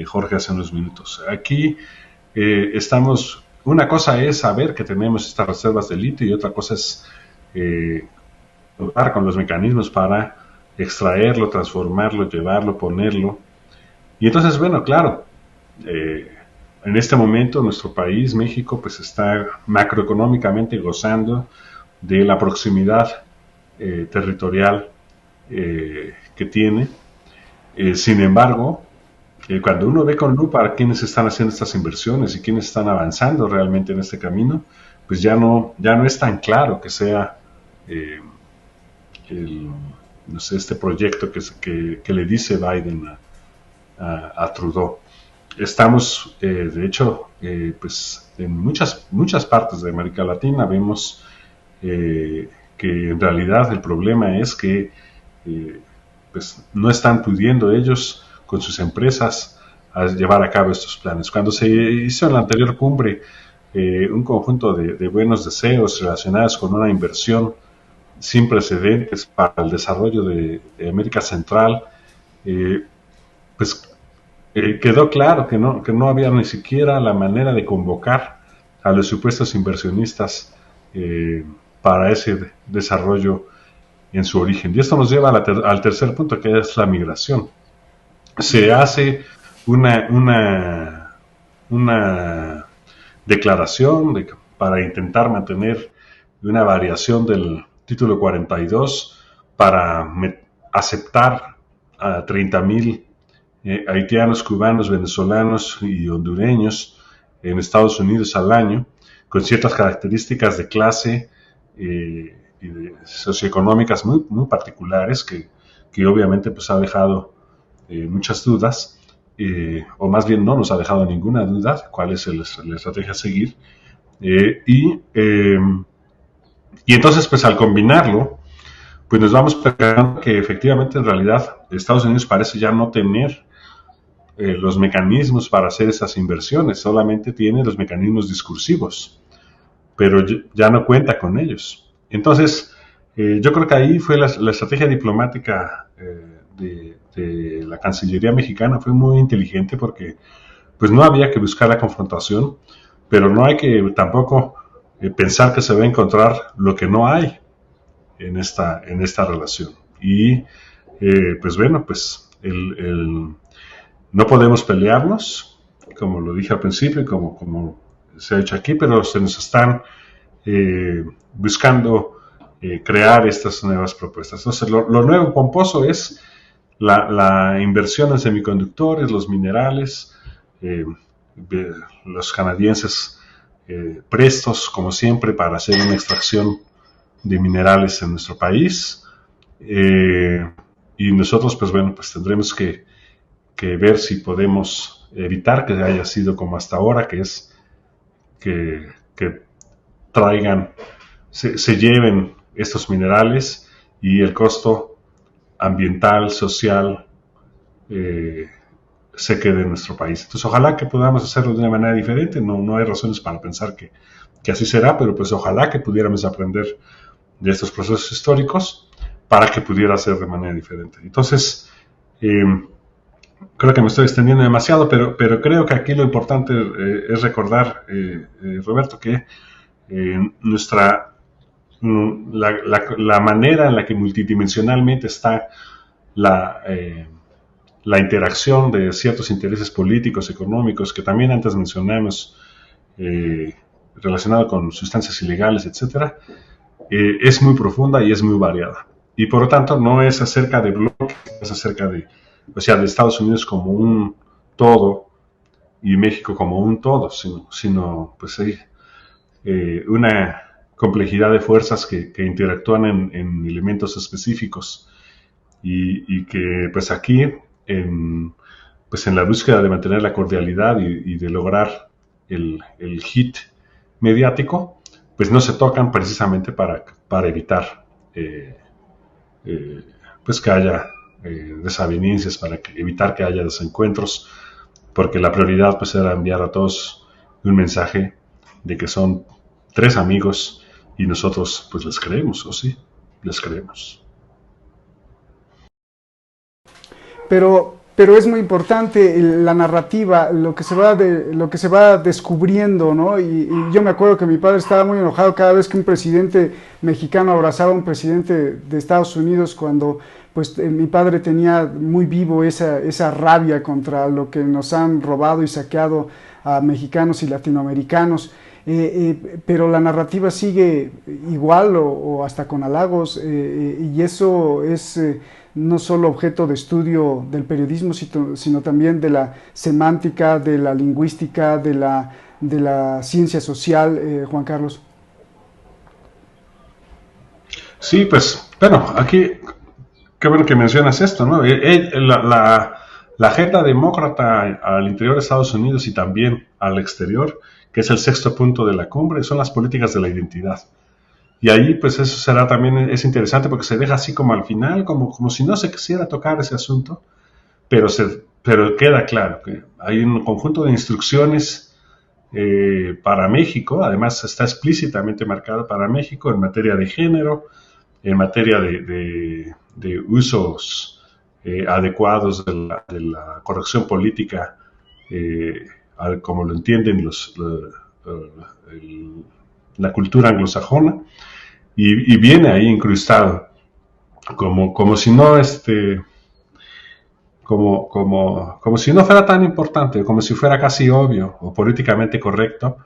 Jorge hace unos minutos. Aquí una cosa es saber que tenemos estas reservas de litio y otra cosa es contar con los mecanismos para extraerlo, transformarlo, llevarlo, ponerlo. Y entonces, bueno, claro, en este momento nuestro país, México, pues está macroeconómicamente gozando de la proximidad territorial que tiene. Sin embargo, cuando uno ve con lupa quiénes están haciendo estas inversiones y quiénes están avanzando realmente en este camino, pues ya no es tan claro que sea no sé, este proyecto que le dice Biden a Trudeau. Estamos, de hecho, pues en muchas partes de América Latina vemos que en realidad el problema es que pues no están pudiendo ellos con sus empresas a llevar a cabo estos planes. Cuando se hizo en la anterior cumbre un conjunto de buenos deseos relacionados con una inversión sin precedentes para el desarrollo de América Central, pues quedó claro que no había ni siquiera la manera de convocar a los supuestos inversionistas para ese desarrollo en su origen. Y esto nos lleva al tercer punto, que es la migración. Se hace una declaración para intentar mantener una variación del título 42 para aceptar a 30,000 haitianos, cubanos, venezolanos y hondureños en Estados Unidos al año, con ciertas características de clase y de socioeconómicas muy particulares que obviamente pues ha dejado muchas dudas, o más bien no nos ha dejado ninguna duda cuál es la estrategia a seguir. Y entonces pues al combinarlo, pues nos vamos percatando que efectivamente en realidad Estados Unidos parece ya no tener los mecanismos para hacer esas inversiones, solamente tiene los mecanismos discursivos, pero ya no cuenta con ellos. Entonces, yo creo que ahí fue la estrategia diplomática de la Cancillería mexicana fue muy inteligente, porque pues no había que buscar la confrontación, pero no hay que tampoco pensar que se va a encontrar lo que no hay en esta relación. Y pues bueno, pues no podemos pelearnos, como lo dije al principio y como se ha hecho aquí, pero se nos están buscando crear estas nuevas propuestas. Entonces, lo nuevo pomposo es la inversión en semiconductores, los minerales, los canadienses prestos, como siempre, para hacer una extracción de minerales en nuestro país. Y nosotros, pues bueno, pues tendremos que ver si podemos evitar que haya sido como hasta ahora, que es que traigan, se lleven estos minerales y el costo ambiental, social, se quede en nuestro país. Entonces ojalá que podamos hacerlo de una manera diferente. No hay razones para pensar que así será, pero pues ojalá que pudiéramos aprender de estos procesos históricos para que pudiera ser de manera diferente. Entonces, creo que me estoy extendiendo demasiado, pero creo que aquí lo importante es recordar, Roberto, que la manera en la que multidimensionalmente está la interacción de ciertos intereses políticos, económicos, que también antes mencionamos, relacionado con sustancias ilegales, etcétera, es muy profunda y es muy variada. Y por lo tanto no es acerca de bloques, es acerca de Estados Unidos como un todo y México como un todo, sino pues hay una complejidad de fuerzas que interactúan en elementos específicos y que pues aquí en la búsqueda de mantener la cordialidad y de lograr el hit mediático, pues no se tocan precisamente para evitar pues que haya desavenencias, para evitar que haya desencuentros, porque la prioridad pues era enviar a todos un mensaje de que son tres amigos y nosotros pues les creemos, ¿o sí? Les creemos.
Pero es muy importante la narrativa, lo que se va descubriendo, ¿no? Y yo me acuerdo que mi padre estaba muy enojado cada vez que un presidente mexicano abrazaba a un presidente de Estados Unidos, cuando pues mi padre tenía muy vivo esa rabia contra lo que nos han robado y saqueado a mexicanos y latinoamericanos. pero la narrativa sigue igual o hasta con halagos, y eso es no solo objeto de estudio del periodismo, sino también de la semántica, de la lingüística, de la ciencia social, Juan Carlos.
Sí, pues, bueno, aquí, qué bueno que mencionas esto, ¿no? La agenda demócrata al interior de Estados Unidos y también al exterior, que es el sexto punto de la cumbre, son las políticas de la identidad. Y ahí, pues eso será también, es interesante porque se deja así como al final, como si no se quisiera tocar ese asunto, pero queda claro que hay un conjunto de instrucciones para México, además está explícitamente marcado para México en materia de género, en materia de usos adecuados de la corrección política, como lo entienden la cultura anglosajona, y viene ahí incrustado, como si no como si no fuera tan importante, como si fuera casi obvio o políticamente correcto,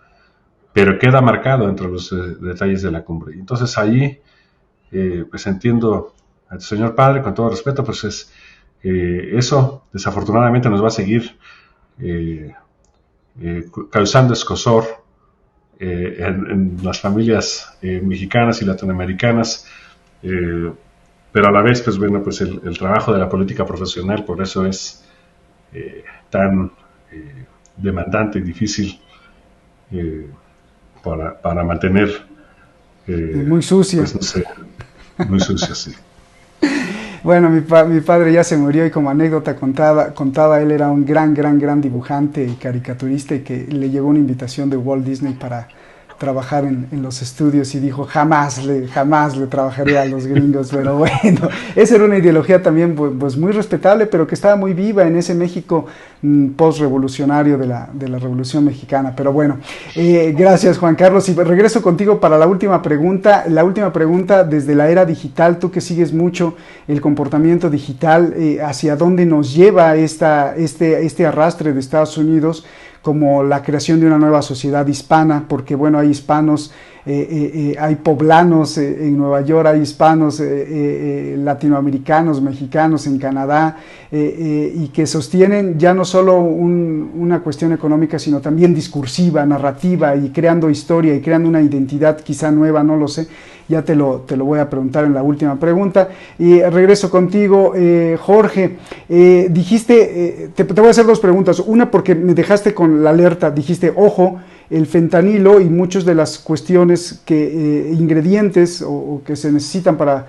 pero queda marcado entre los detalles de la cumbre. Entonces ahí, pues entiendo al señor padre, con todo respeto, pues eso desafortunadamente nos va a seguir causando escozor en las familias mexicanas y latinoamericanas, pero a la vez, pues bueno, pues el trabajo de la política profesional, por eso es tan demandante y difícil para mantener
muy sucia.
Pues no sé, muy sucia, sí.
Bueno, mi padre ya se murió y como anécdota contaba, él era un gran dibujante y caricaturista, y que le llegó una invitación de Walt Disney para trabajar en los estudios y dijo, jamás le trabajaré a los gringos, pero bueno, esa era una ideología también pues muy respetable, pero que estaba muy viva en ese México post-revolucionario de la Revolución Mexicana. Pero bueno, gracias Juan Carlos, y regreso contigo para la última pregunta desde la era digital, tú que sigues mucho el comportamiento digital, hacia dónde nos lleva este arrastre de Estados Unidos, como la creación de una nueva sociedad hispana, porque bueno, hay hispanos, hay poblanos en Nueva York, hay hispanos latinoamericanos, mexicanos en Canadá, y que sostienen ya no solo una cuestión económica, sino también discursiva, narrativa, y creando historia y creando una identidad quizá nueva, no lo sé. Ya te lo voy a preguntar en la última pregunta. Y regreso contigo, Jorge. Dijiste, te voy a hacer dos preguntas. Una, porque me dejaste con la alerta. Dijiste, ojo, el fentanilo y muchas de las cuestiones ingredientes o que se necesitan para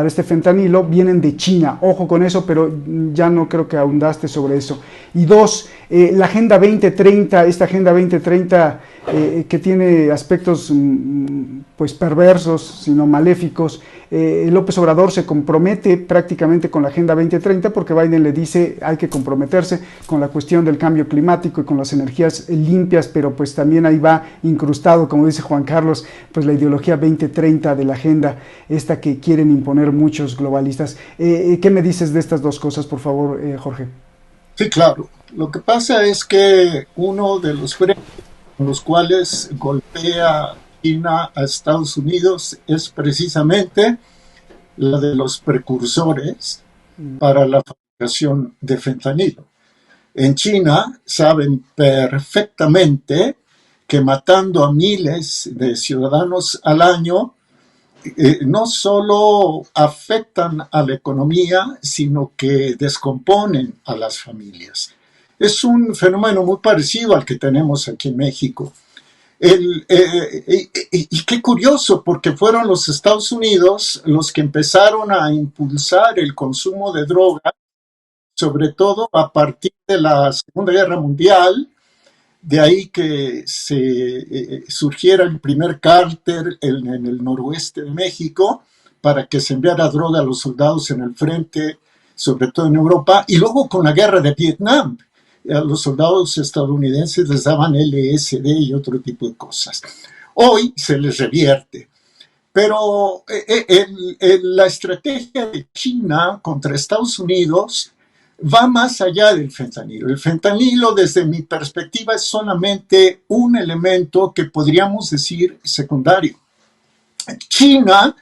este fentanilo vienen de China. Ojo con eso, pero ya no creo que ahondaste sobre eso. Y dos, la Agenda 2030, esta Agenda 2030 que tiene aspectos pues perversos, sino maléficos. López Obrador se compromete prácticamente con la Agenda 2030 porque Biden le dice hay que comprometerse con la cuestión del cambio climático y con las energías limpias, pero pues también ahí va incrustado, como dice Juan Carlos, pues la ideología 2030 de la agenda, esta que quieren imponer muchos globalistas. ¿Qué me dices de estas dos cosas, por favor, Jorge?
Sí, claro. Lo que pasa es que uno de los frentes con los cuales golpea China a Estados Unidos es precisamente la de los precursores para la fabricación de fentanilo. En China saben perfectamente que matando a miles de ciudadanos al año no solo afectan a la economía, sino que descomponen a las familias. Es un fenómeno muy parecido al que tenemos aquí en México. Y qué curioso, porque fueron los Estados Unidos los que empezaron a impulsar el consumo de drogas, sobre todo a partir de la Segunda Guerra Mundial. De ahí que surgiera el primer cártel en el noroeste de México para que se enviara droga a los soldados en el frente, sobre todo en Europa, y luego con la guerra de Vietnam. A los soldados estadounidenses les daban LSD y otro tipo de cosas. Hoy se les revierte. Pero la estrategia de China contra Estados Unidos va más allá del fentanilo. El fentanilo, desde mi perspectiva, es solamente un elemento que podríamos decir secundario. China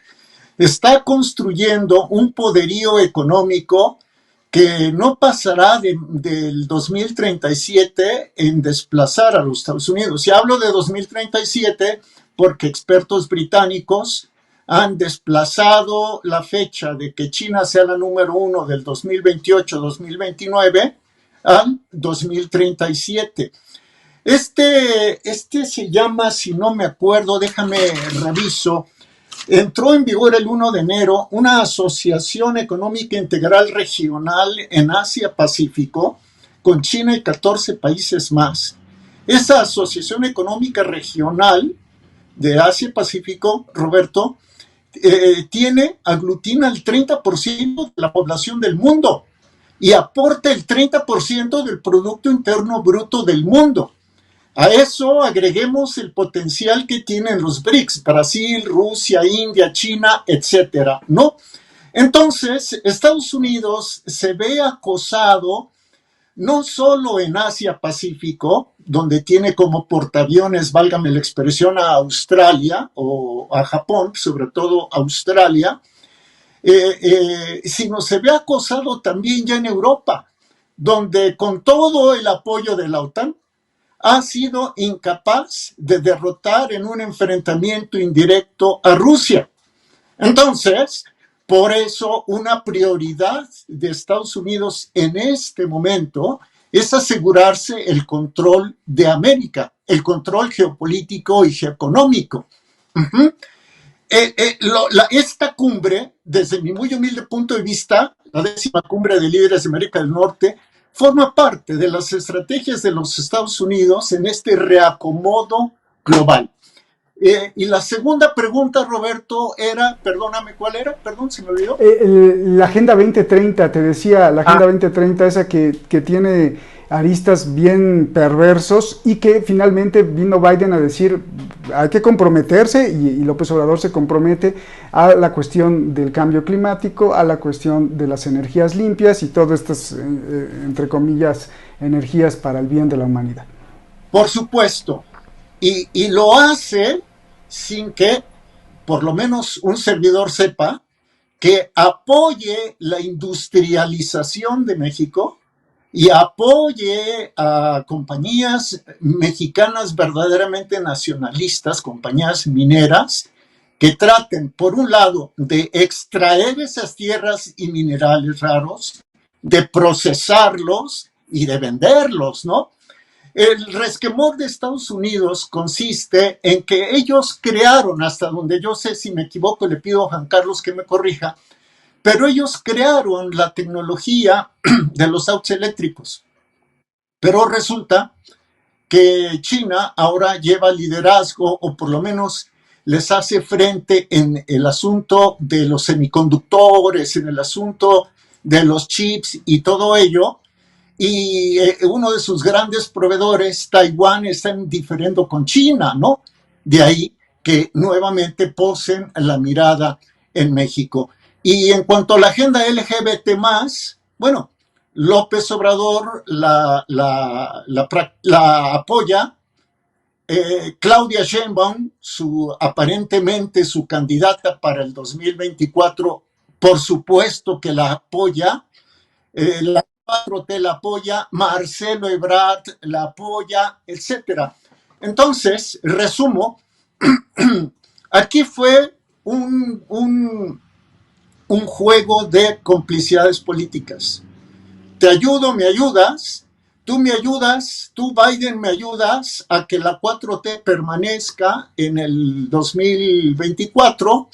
está construyendo un poderío económico que no pasará del 2037 en desplazar a los Estados Unidos. Y hablo de 2037 porque expertos británicos han desplazado la fecha de que China sea la número 1 del 2028-2029 al 2037. Este se llama, si no me acuerdo, déjame reviso, entró en vigor el 1 de enero una Asociación Económica Integral Regional en Asia-Pacífico con China y 14 países más. Esa Asociación Económica Regional de Asia-Pacífico, Roberto, aglutina el 30% de la población del mundo y aporta el 30% del Producto Interno Bruto del mundo. A eso agreguemos el potencial que tienen los BRICS, Brasil, Rusia, India, China, etcétera, ¿no? Entonces, Estados Unidos se ve acosado no solo en Asia-Pacífico, donde tiene como portaaviones, válgame la expresión, a Australia o a Japón, sobre todo Australia, sino se ve acosado también ya en Europa, donde con todo el apoyo de la OTAN, ha sido incapaz de derrotar en un enfrentamiento indirecto a Rusia. Entonces, por eso una prioridad de Estados Unidos en este momento es asegurarse el control de América, el control geopolítico y geoeconómico. Esta cumbre, desde mi muy humilde punto de vista, la 10ª cumbre de líderes de América del Norte, forma parte de las estrategias de los Estados Unidos en este reacomodo global. Y la segunda pregunta, Roberto, era, perdóname, ¿cuál era? Perdón, se me olvidó.
La Agenda 2030, te decía, la Agenda 2030, esa que tiene aristas bien perversos y que finalmente vino Biden a decir hay que comprometerse y López Obrador se compromete a la cuestión del cambio climático, a la cuestión de las energías limpias y todas estas, entre comillas, energías para el bien de la humanidad.
Por supuesto, y lo hace sin que por lo menos un servidor sepa que apoye la industrialización de México y apoye a compañías mexicanas verdaderamente nacionalistas, compañías mineras, que traten, por un lado, de extraer esas tierras y minerales raros, de procesarlos y de venderlos, ¿no? El resquemor de Estados Unidos consiste en que ellos crearon, hasta donde yo sé, si me equivoco, le pido a Juan Carlos que me corrija, pero ellos crearon la tecnología de los autos eléctricos. Pero resulta que China ahora lleva liderazgo, o por lo menos les hace frente en el asunto de los semiconductores, en el asunto de los chips y todo ello. Y uno de sus grandes proveedores, Taiwán, está diferendo con China, ¿no? De ahí que nuevamente posen la mirada en México. Y en cuanto a la agenda LGBT+, bueno, López Obrador la apoya. Claudia Sheinbaum, aparentemente su candidata para el 2024, por supuesto que la apoya. La 4T la apoya, Marcelo Ebrard la apoya, etc. Entonces, resumo, aquí fue un juego de complicidades políticas. Te ayudo, me ayudas, tú me ayudas, tú Biden me ayudas a que la 4T permanezca en el 2024.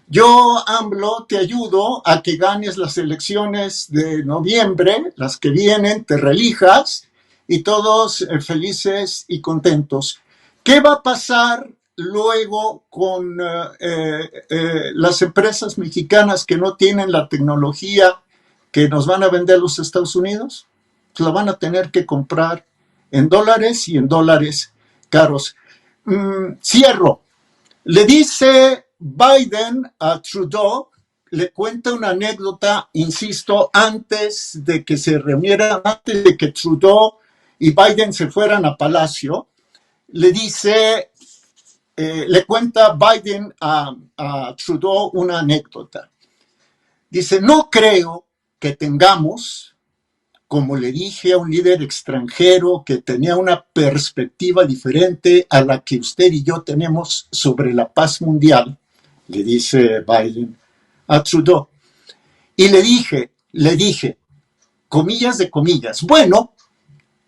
Yo, AMLO, te ayudo a que ganes las elecciones de noviembre, las que vienen, te reelijas y todos felices y contentos. ¿Qué va a pasar luego con las empresas mexicanas que no tienen la tecnología que nos van a vender los Estados Unidos? Pues la van a tener que comprar en dólares y en dólares caros. Cierro. Le dice Biden a Trudeau, le cuenta una anécdota, insisto, antes de que se reunieran, antes de que Trudeau y Biden se fueran a Palacio. Le dice, le cuenta Biden a Trudeau una anécdota. Dice, no creo que tengamos, como le dije a un líder extranjero que tenía una perspectiva diferente a la que usted y yo tenemos sobre la paz mundial, le dice Biden a Trudeau. Y le dije, comillas de comillas, bueno,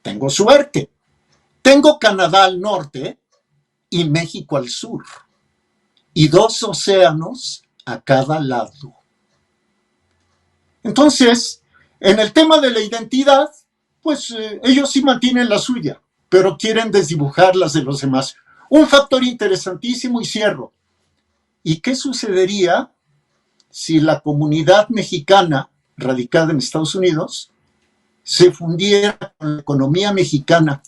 tengo suerte. Tengo Canadá al norte y México al sur, y 2 océanos a cada lado. Entonces, en el tema de la identidad, pues ellos sí mantienen la suya, pero quieren desdibujar las de los demás. Un factor interesantísimo, y cierro. ¿Y qué sucedería si la comunidad mexicana radicada en Estados Unidos se fundiera con la economía mexicana,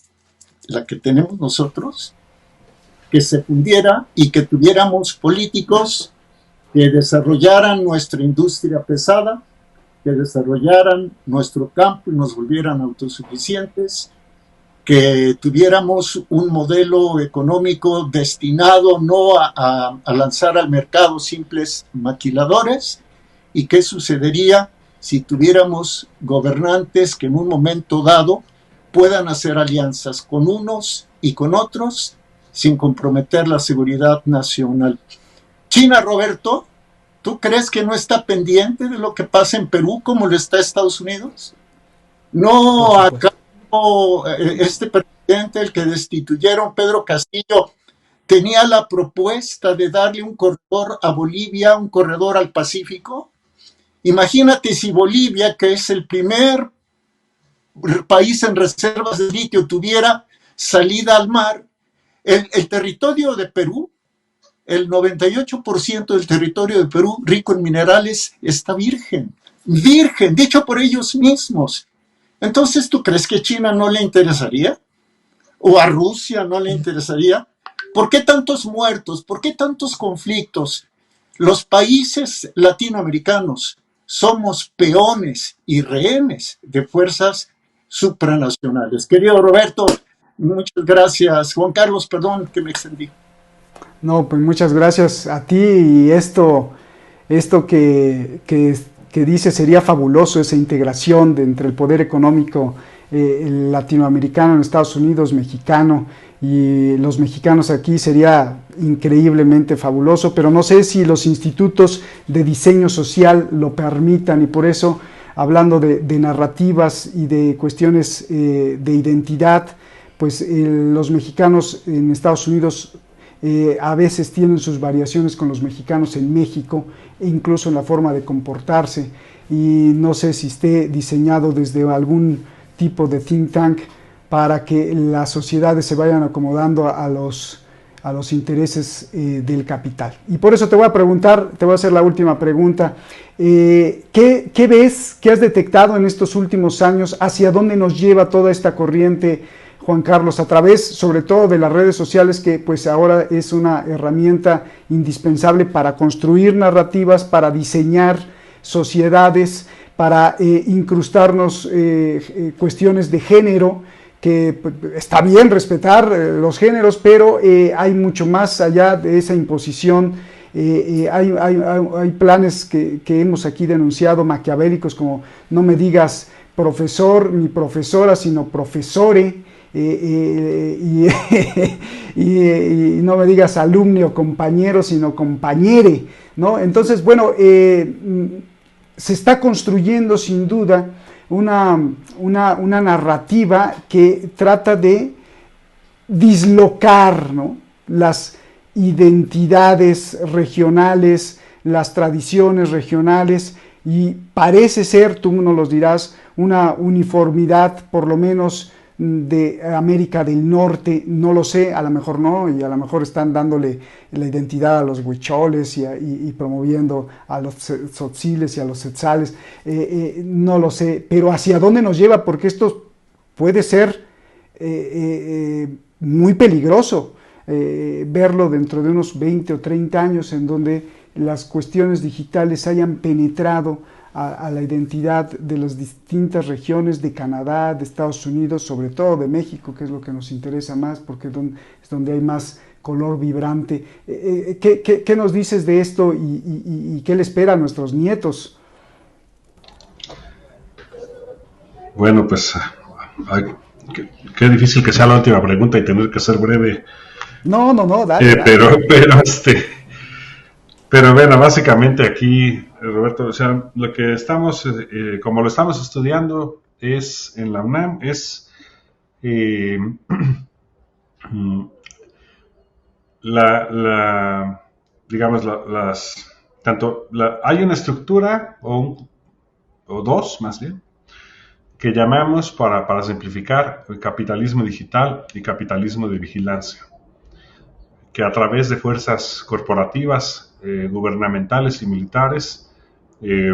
la que tenemos nosotros, que se fundiera y que tuviéramos políticos que desarrollaran nuestra industria pesada, que desarrollaran nuestro campo y nos volvieran autosuficientes, que tuviéramos un modelo económico destinado no a lanzar al mercado simples maquiladores? ¿Y qué sucedería si tuviéramos gobernantes que en un momento dado puedan hacer alianzas con unos y con otros sin comprometer la seguridad nacional? China, Roberto, ¿tú crees que no está pendiente de lo que pasa en Perú como lo está Estados Unidos? ¿No acaso este presidente, el que destituyeron, Pedro Castillo, tenía la propuesta de darle un corredor a Bolivia, un corredor al Pacífico? Imagínate si Bolivia, que es el primer país en reservas de litio, tuviera salida al mar. El territorio de Perú, el 98% del territorio de Perú rico en minerales está virgen, dicho por ellos mismos. Entonces, ¿tú crees que a China no le interesaría? ¿O a Rusia no le interesaría? ¿Por qué tantos muertos? ¿Por qué tantos conflictos? Los países latinoamericanos somos peones y rehenes de fuerzas supranacionales. Querido Roberto, muchas gracias. Juan Carlos, perdón que me extendí.
No, pues muchas gracias a ti, y esto que dice sería fabuloso, esa integración entre el poder económico el latinoamericano en Estados Unidos, mexicano, y los mexicanos aquí, sería increíblemente fabuloso, pero no sé si los institutos de diseño social lo permitan, y por eso, hablando de narrativas y de cuestiones de identidad, pues los mexicanos en Estados Unidos a veces tienen sus variaciones con los mexicanos en México, e incluso en la forma de comportarse, y no sé si esté diseñado desde algún tipo de think tank para que las sociedades se vayan acomodando a los intereses del capital. Y por eso te voy a preguntar, te voy a hacer la última pregunta, ¿qué ves, qué has detectado en estos últimos años, hacia dónde nos lleva toda esta corriente, Juan Carlos, a través sobre todo de las redes sociales, que pues ahora es una herramienta indispensable para construir narrativas, para diseñar sociedades, para incrustarnos cuestiones de género, que está bien respetar los géneros, pero hay mucho más allá de esa imposición. Hay planes que hemos aquí denunciado, maquiavélicos, como no me digas profesor ni profesora, sino profesore, y no me digas alumni o compañero, sino compañere, ¿no? Entonces, bueno, se está construyendo sin duda una narrativa que trata de dislocar, ¿no?, las identidades regionales, las tradiciones regionales, y parece ser, tú nos lo dirás, una uniformidad, por lo menos de América del Norte, no lo sé, a lo mejor no, y a lo mejor están dándole la identidad a los huicholes y promoviendo a los tzotziles y a los tzetzales, no lo sé, pero hacia dónde nos lleva, porque esto puede ser muy peligroso, verlo dentro de unos 20 o 30 años, en donde las cuestiones digitales hayan penetrado a la identidad de las distintas regiones de Canadá, de Estados Unidos, sobre todo de México, que es lo que nos interesa más, porque es donde hay más color vibrante. ¿Qué nos dices de esto y qué le espera a nuestros nietos?
Bueno, pues qué difícil que sea la última pregunta y tener que ser breve.
No, dale.
Pero bueno, básicamente aquí, Roberto, o sea, lo que estamos, como lo estamos estudiando es en la UNAM, es digamos, hay una estructura o dos más bien, que llamamos para simplificar el capitalismo digital y capitalismo de vigilancia, que a través de fuerzas corporativas, gubernamentales y militares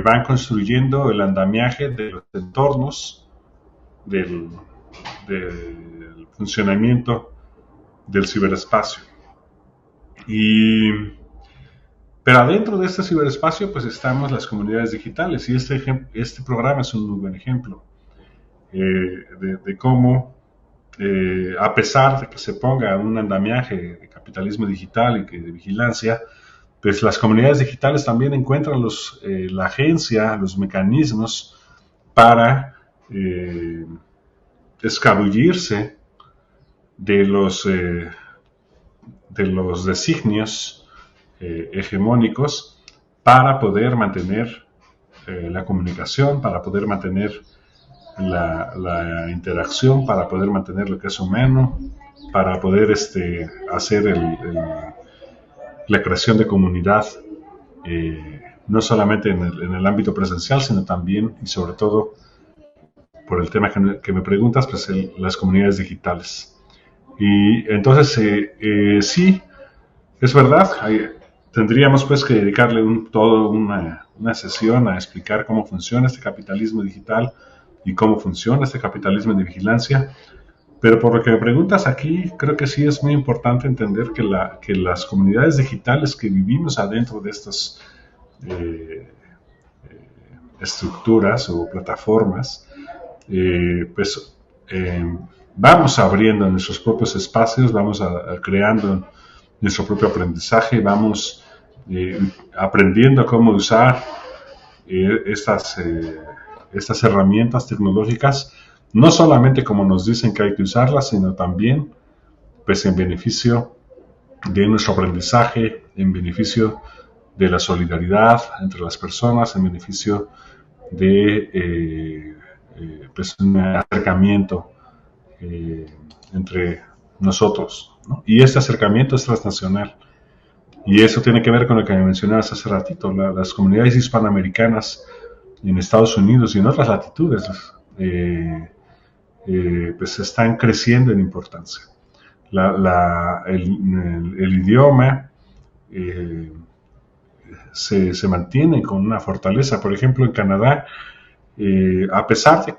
van construyendo el andamiaje de los entornos del funcionamiento del ciberespacio. Pero adentro de este ciberespacio pues estamos las comunidades digitales, y este programa es un muy buen ejemplo de cómo a pesar de que se ponga un andamiaje de capitalismo digital y de vigilancia, pues las comunidades digitales también encuentran la agencia, los mecanismos para escabullirse de los designios hegemónicos para poder mantener la comunicación, para poder mantener la interacción, para poder mantener lo que es humano, para poder hacer la creación de comunidad, no solamente en el ámbito presencial, sino también y sobre todo, por el tema que me preguntas, pues las comunidades digitales. Y entonces, sí, es verdad, tendríamos pues que dedicarle toda una sesión a explicar cómo funciona este capitalismo digital y cómo funciona este capitalismo de vigilancia. Pero por lo que me preguntas aquí, creo que sí es muy importante entender que las comunidades digitales que vivimos adentro de estas estructuras o plataformas, vamos abriendo nuestros propios espacios, vamos creando nuestro propio aprendizaje, vamos aprendiendo cómo usar estas herramientas tecnológicas, no solamente como nos dicen que hay que usarlas, sino también pues en beneficio de nuestro aprendizaje, en beneficio de la solidaridad entre las personas, en beneficio de pues un acercamiento entre nosotros, ¿no? Y este acercamiento es transnacional, y eso tiene que ver con lo que me mencionabas hace ratito. Las comunidades hispanoamericanas en Estados Unidos y en otras latitudes pues están creciendo en importancia. El idioma se mantiene con una fortaleza. Por ejemplo, en Canadá, a pesar de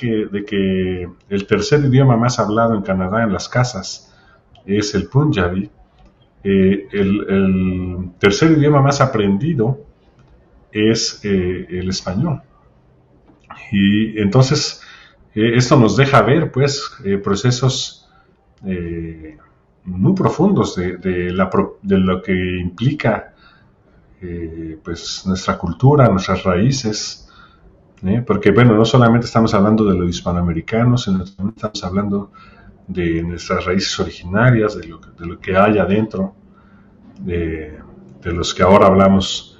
que el tercer idioma más hablado en Canadá en las casas es el Punjabi, el tercer idioma más aprendido es el español. Y entonces esto nos deja ver pues procesos muy profundos de lo que implica pues nuestra cultura, nuestras raíces, porque bueno, no solamente estamos hablando de lo hispanoamericano, sino también estamos hablando de nuestras raíces originarias, de lo que hay adentro, de los que ahora hablamos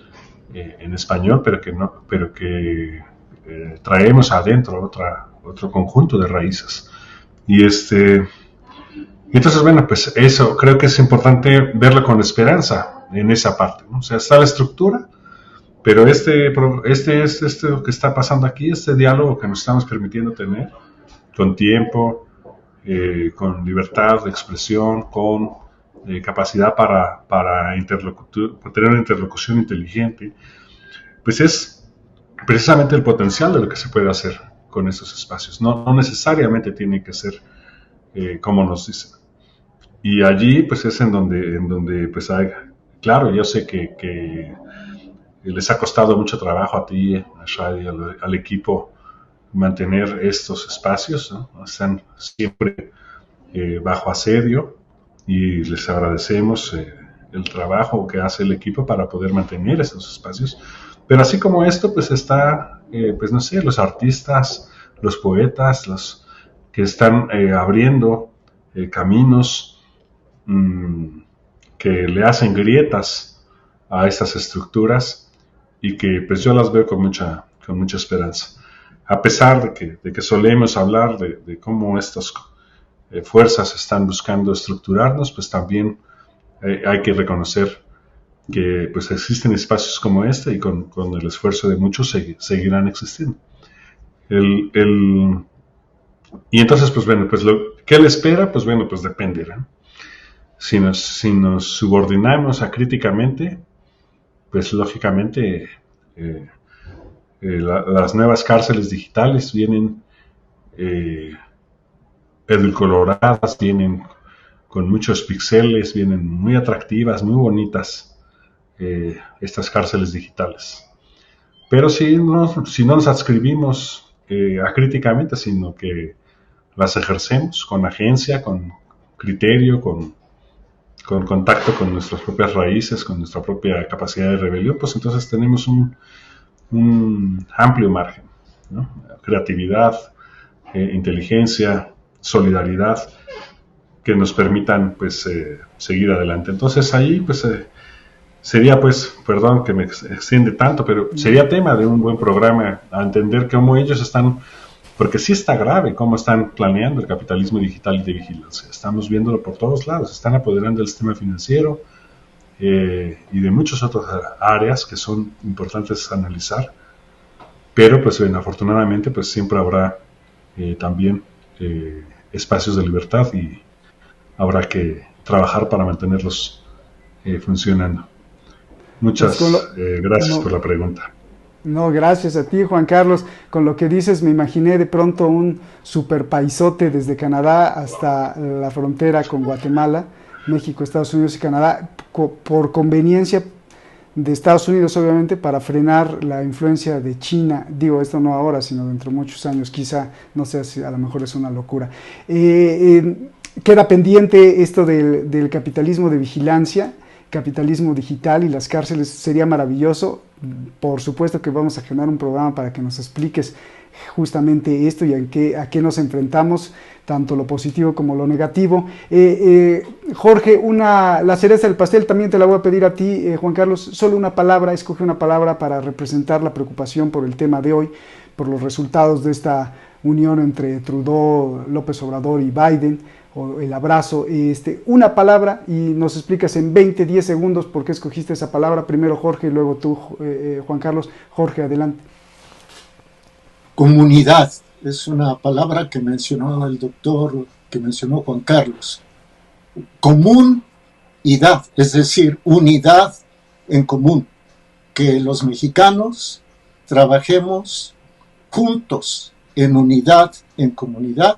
en español, pero que traemos adentro otro conjunto de raíces. Y entonces, bueno, pues eso creo que es importante verlo con esperanza en esa parte, ¿no? O sea, está la estructura, pero esto que está pasando aquí, este diálogo que nos estamos permitiendo tener, con tiempo, con libertad de expresión, con capacidad para tener una interlocución inteligente, pues es precisamente el potencial de lo que se puede hacer con estos espacios. No necesariamente tiene que ser como nos dicen. Y allí pues es en donde pues hay, claro, yo sé que les ha costado mucho trabajo a ti, a Shadi, al equipo, mantener estos espacios, ¿no? Están siempre bajo asedio y les agradecemos el trabajo que hace el equipo para poder mantener estos espacios. Pero así como esto, pues está, pues no sé, los artistas, los poetas, los que están abriendo caminos que le hacen grietas a estas estructuras y que pues yo las veo con mucha esperanza. A pesar de que solemos hablar de cómo estas fuerzas están buscando estructurarnos, pues también hay que reconocer que pues existen espacios como este y con el esfuerzo de muchos seguirán existiendo. Y entonces, pues bueno, pues ¿qué le espera? Pues bueno, pues depende, ¿no? Si nos subordinamos acríticamente, pues lógicamente las nuevas cárceles digitales vienen edulcoradas, vienen con muchos píxeles, vienen muy atractivas, muy bonitas estas cárceles digitales. Pero si no nos adscribimos acríticamente, sino que las ejercemos con agencia, con criterio, con contacto con nuestras propias raíces, con nuestra propia capacidad de rebelión, pues entonces tenemos un amplio margen, ¿no? Creatividad, inteligencia, solidaridad, que nos permitan pues seguir adelante. Entonces ahí pues sería pues, perdón que me extiende tanto, pero sería tema de un buen programa a entender cómo ellos están, porque sí está grave cómo están planeando el capitalismo digital y de vigilancia. Estamos viéndolo por todos lados, están apoderando del sistema financiero y de muchas otras áreas que son importantes analizar, pero pues afortunadamente pues siempre habrá también espacios de libertad y habrá que trabajar para mantenerlos funcionando. Muchas gracias por la pregunta.
No, gracias a ti, Juan Carlos. Con lo que dices me imaginé de pronto un super paisote desde Canadá hasta la frontera con Guatemala, México, Estados Unidos y Canadá, por conveniencia de Estados Unidos, obviamente, para frenar la influencia de China. Digo, esto no ahora, sino dentro de muchos años, quizá, no sé si a lo mejor es una locura. Queda pendiente esto del capitalismo de vigilancia, capitalismo digital y las cárceles. Sería maravilloso. Por supuesto que vamos a generar un programa para que nos expliques justamente esto y a qué nos enfrentamos, tanto lo positivo como lo negativo. Jorge, la cereza del pastel también te la voy a pedir a ti, Juan Carlos. Solo una palabra, escoge una palabra para representar la preocupación por el tema de hoy, por los resultados de esta unión entre Trudeau, López Obrador y Biden, o el abrazo. Una palabra y nos explicas en 10 segundos por qué escogiste esa palabra. Primero Jorge y luego tú, Juan Carlos. Jorge, adelante.
Comunidad es una palabra que mencionó el doctor, que mencionó Juan Carlos. Comunidad, es decir, unidad en común. Que los mexicanos trabajemos juntos en unidad, en comunidad,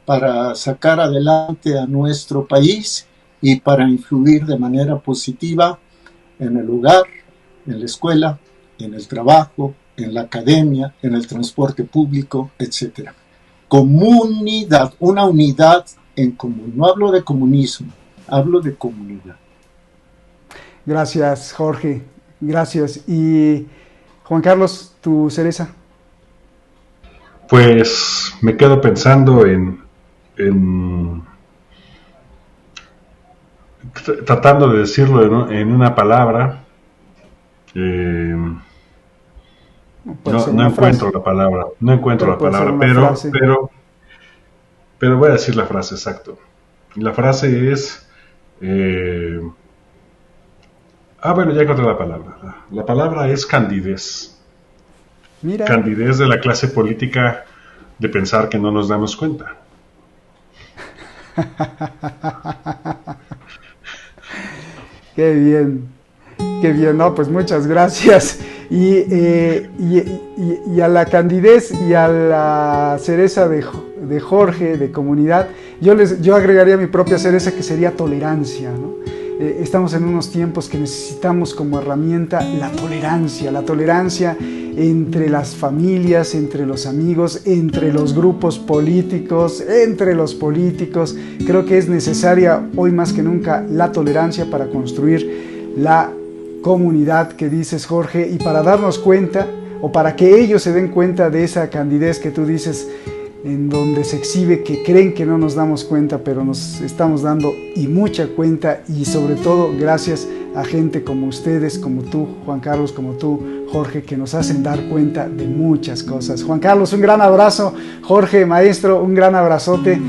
para sacar adelante a nuestro país y para influir de manera positiva en el hogar, en la escuela, en el trabajo, en la academia, en el transporte público, etc. Comunidad, una unidad en común. No hablo de comunismo, hablo de comunidad.
Gracias, Jorge. Gracias. Y Juan Carlos, tu cereza.
Pues me quedo pensando en tratando de decirlo, ¿no?, en una palabra. No encuentro la palabra, pero voy a decir la frase, exacto. La frase es bueno, ya encontré la palabra. La palabra es candidez.
Mira.
Candidez de la clase política de pensar que no nos damos cuenta.
Qué bien, no, pues muchas gracias. Y a la candidez y a la cereza de Jorge, de comunidad, yo agregaría mi propia cereza, que sería tolerancia, ¿no? estamos en unos tiempos que necesitamos como herramienta la tolerancia entre las familias, entre los amigos, entre los grupos políticos, entre los políticos. Creo que es necesaria hoy más que nunca la tolerancia para construir la comunidad que dices, Jorge, y para darnos cuenta, o para que ellos se den cuenta de esa candidez que tú dices, en donde se exhibe que creen que no nos damos cuenta, pero nos estamos dando y mucha cuenta, y sobre todo gracias a gente como ustedes, como tú, Juan Carlos, como tú, Jorge, que nos hacen dar cuenta de muchas cosas. Juan Carlos, un gran abrazo. Jorge, maestro, un gran abrazote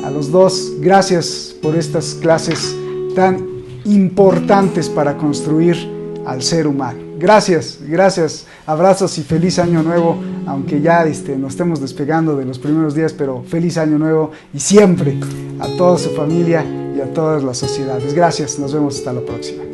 a los dos. Gracias por estas clases tan importantes para construir al ser humano. Gracias, abrazos y feliz año nuevo, aunque ya nos estemos despegando de los primeros días, pero feliz año nuevo y siempre a toda su familia y a todas las sociedades. Gracias, nos vemos hasta la próxima.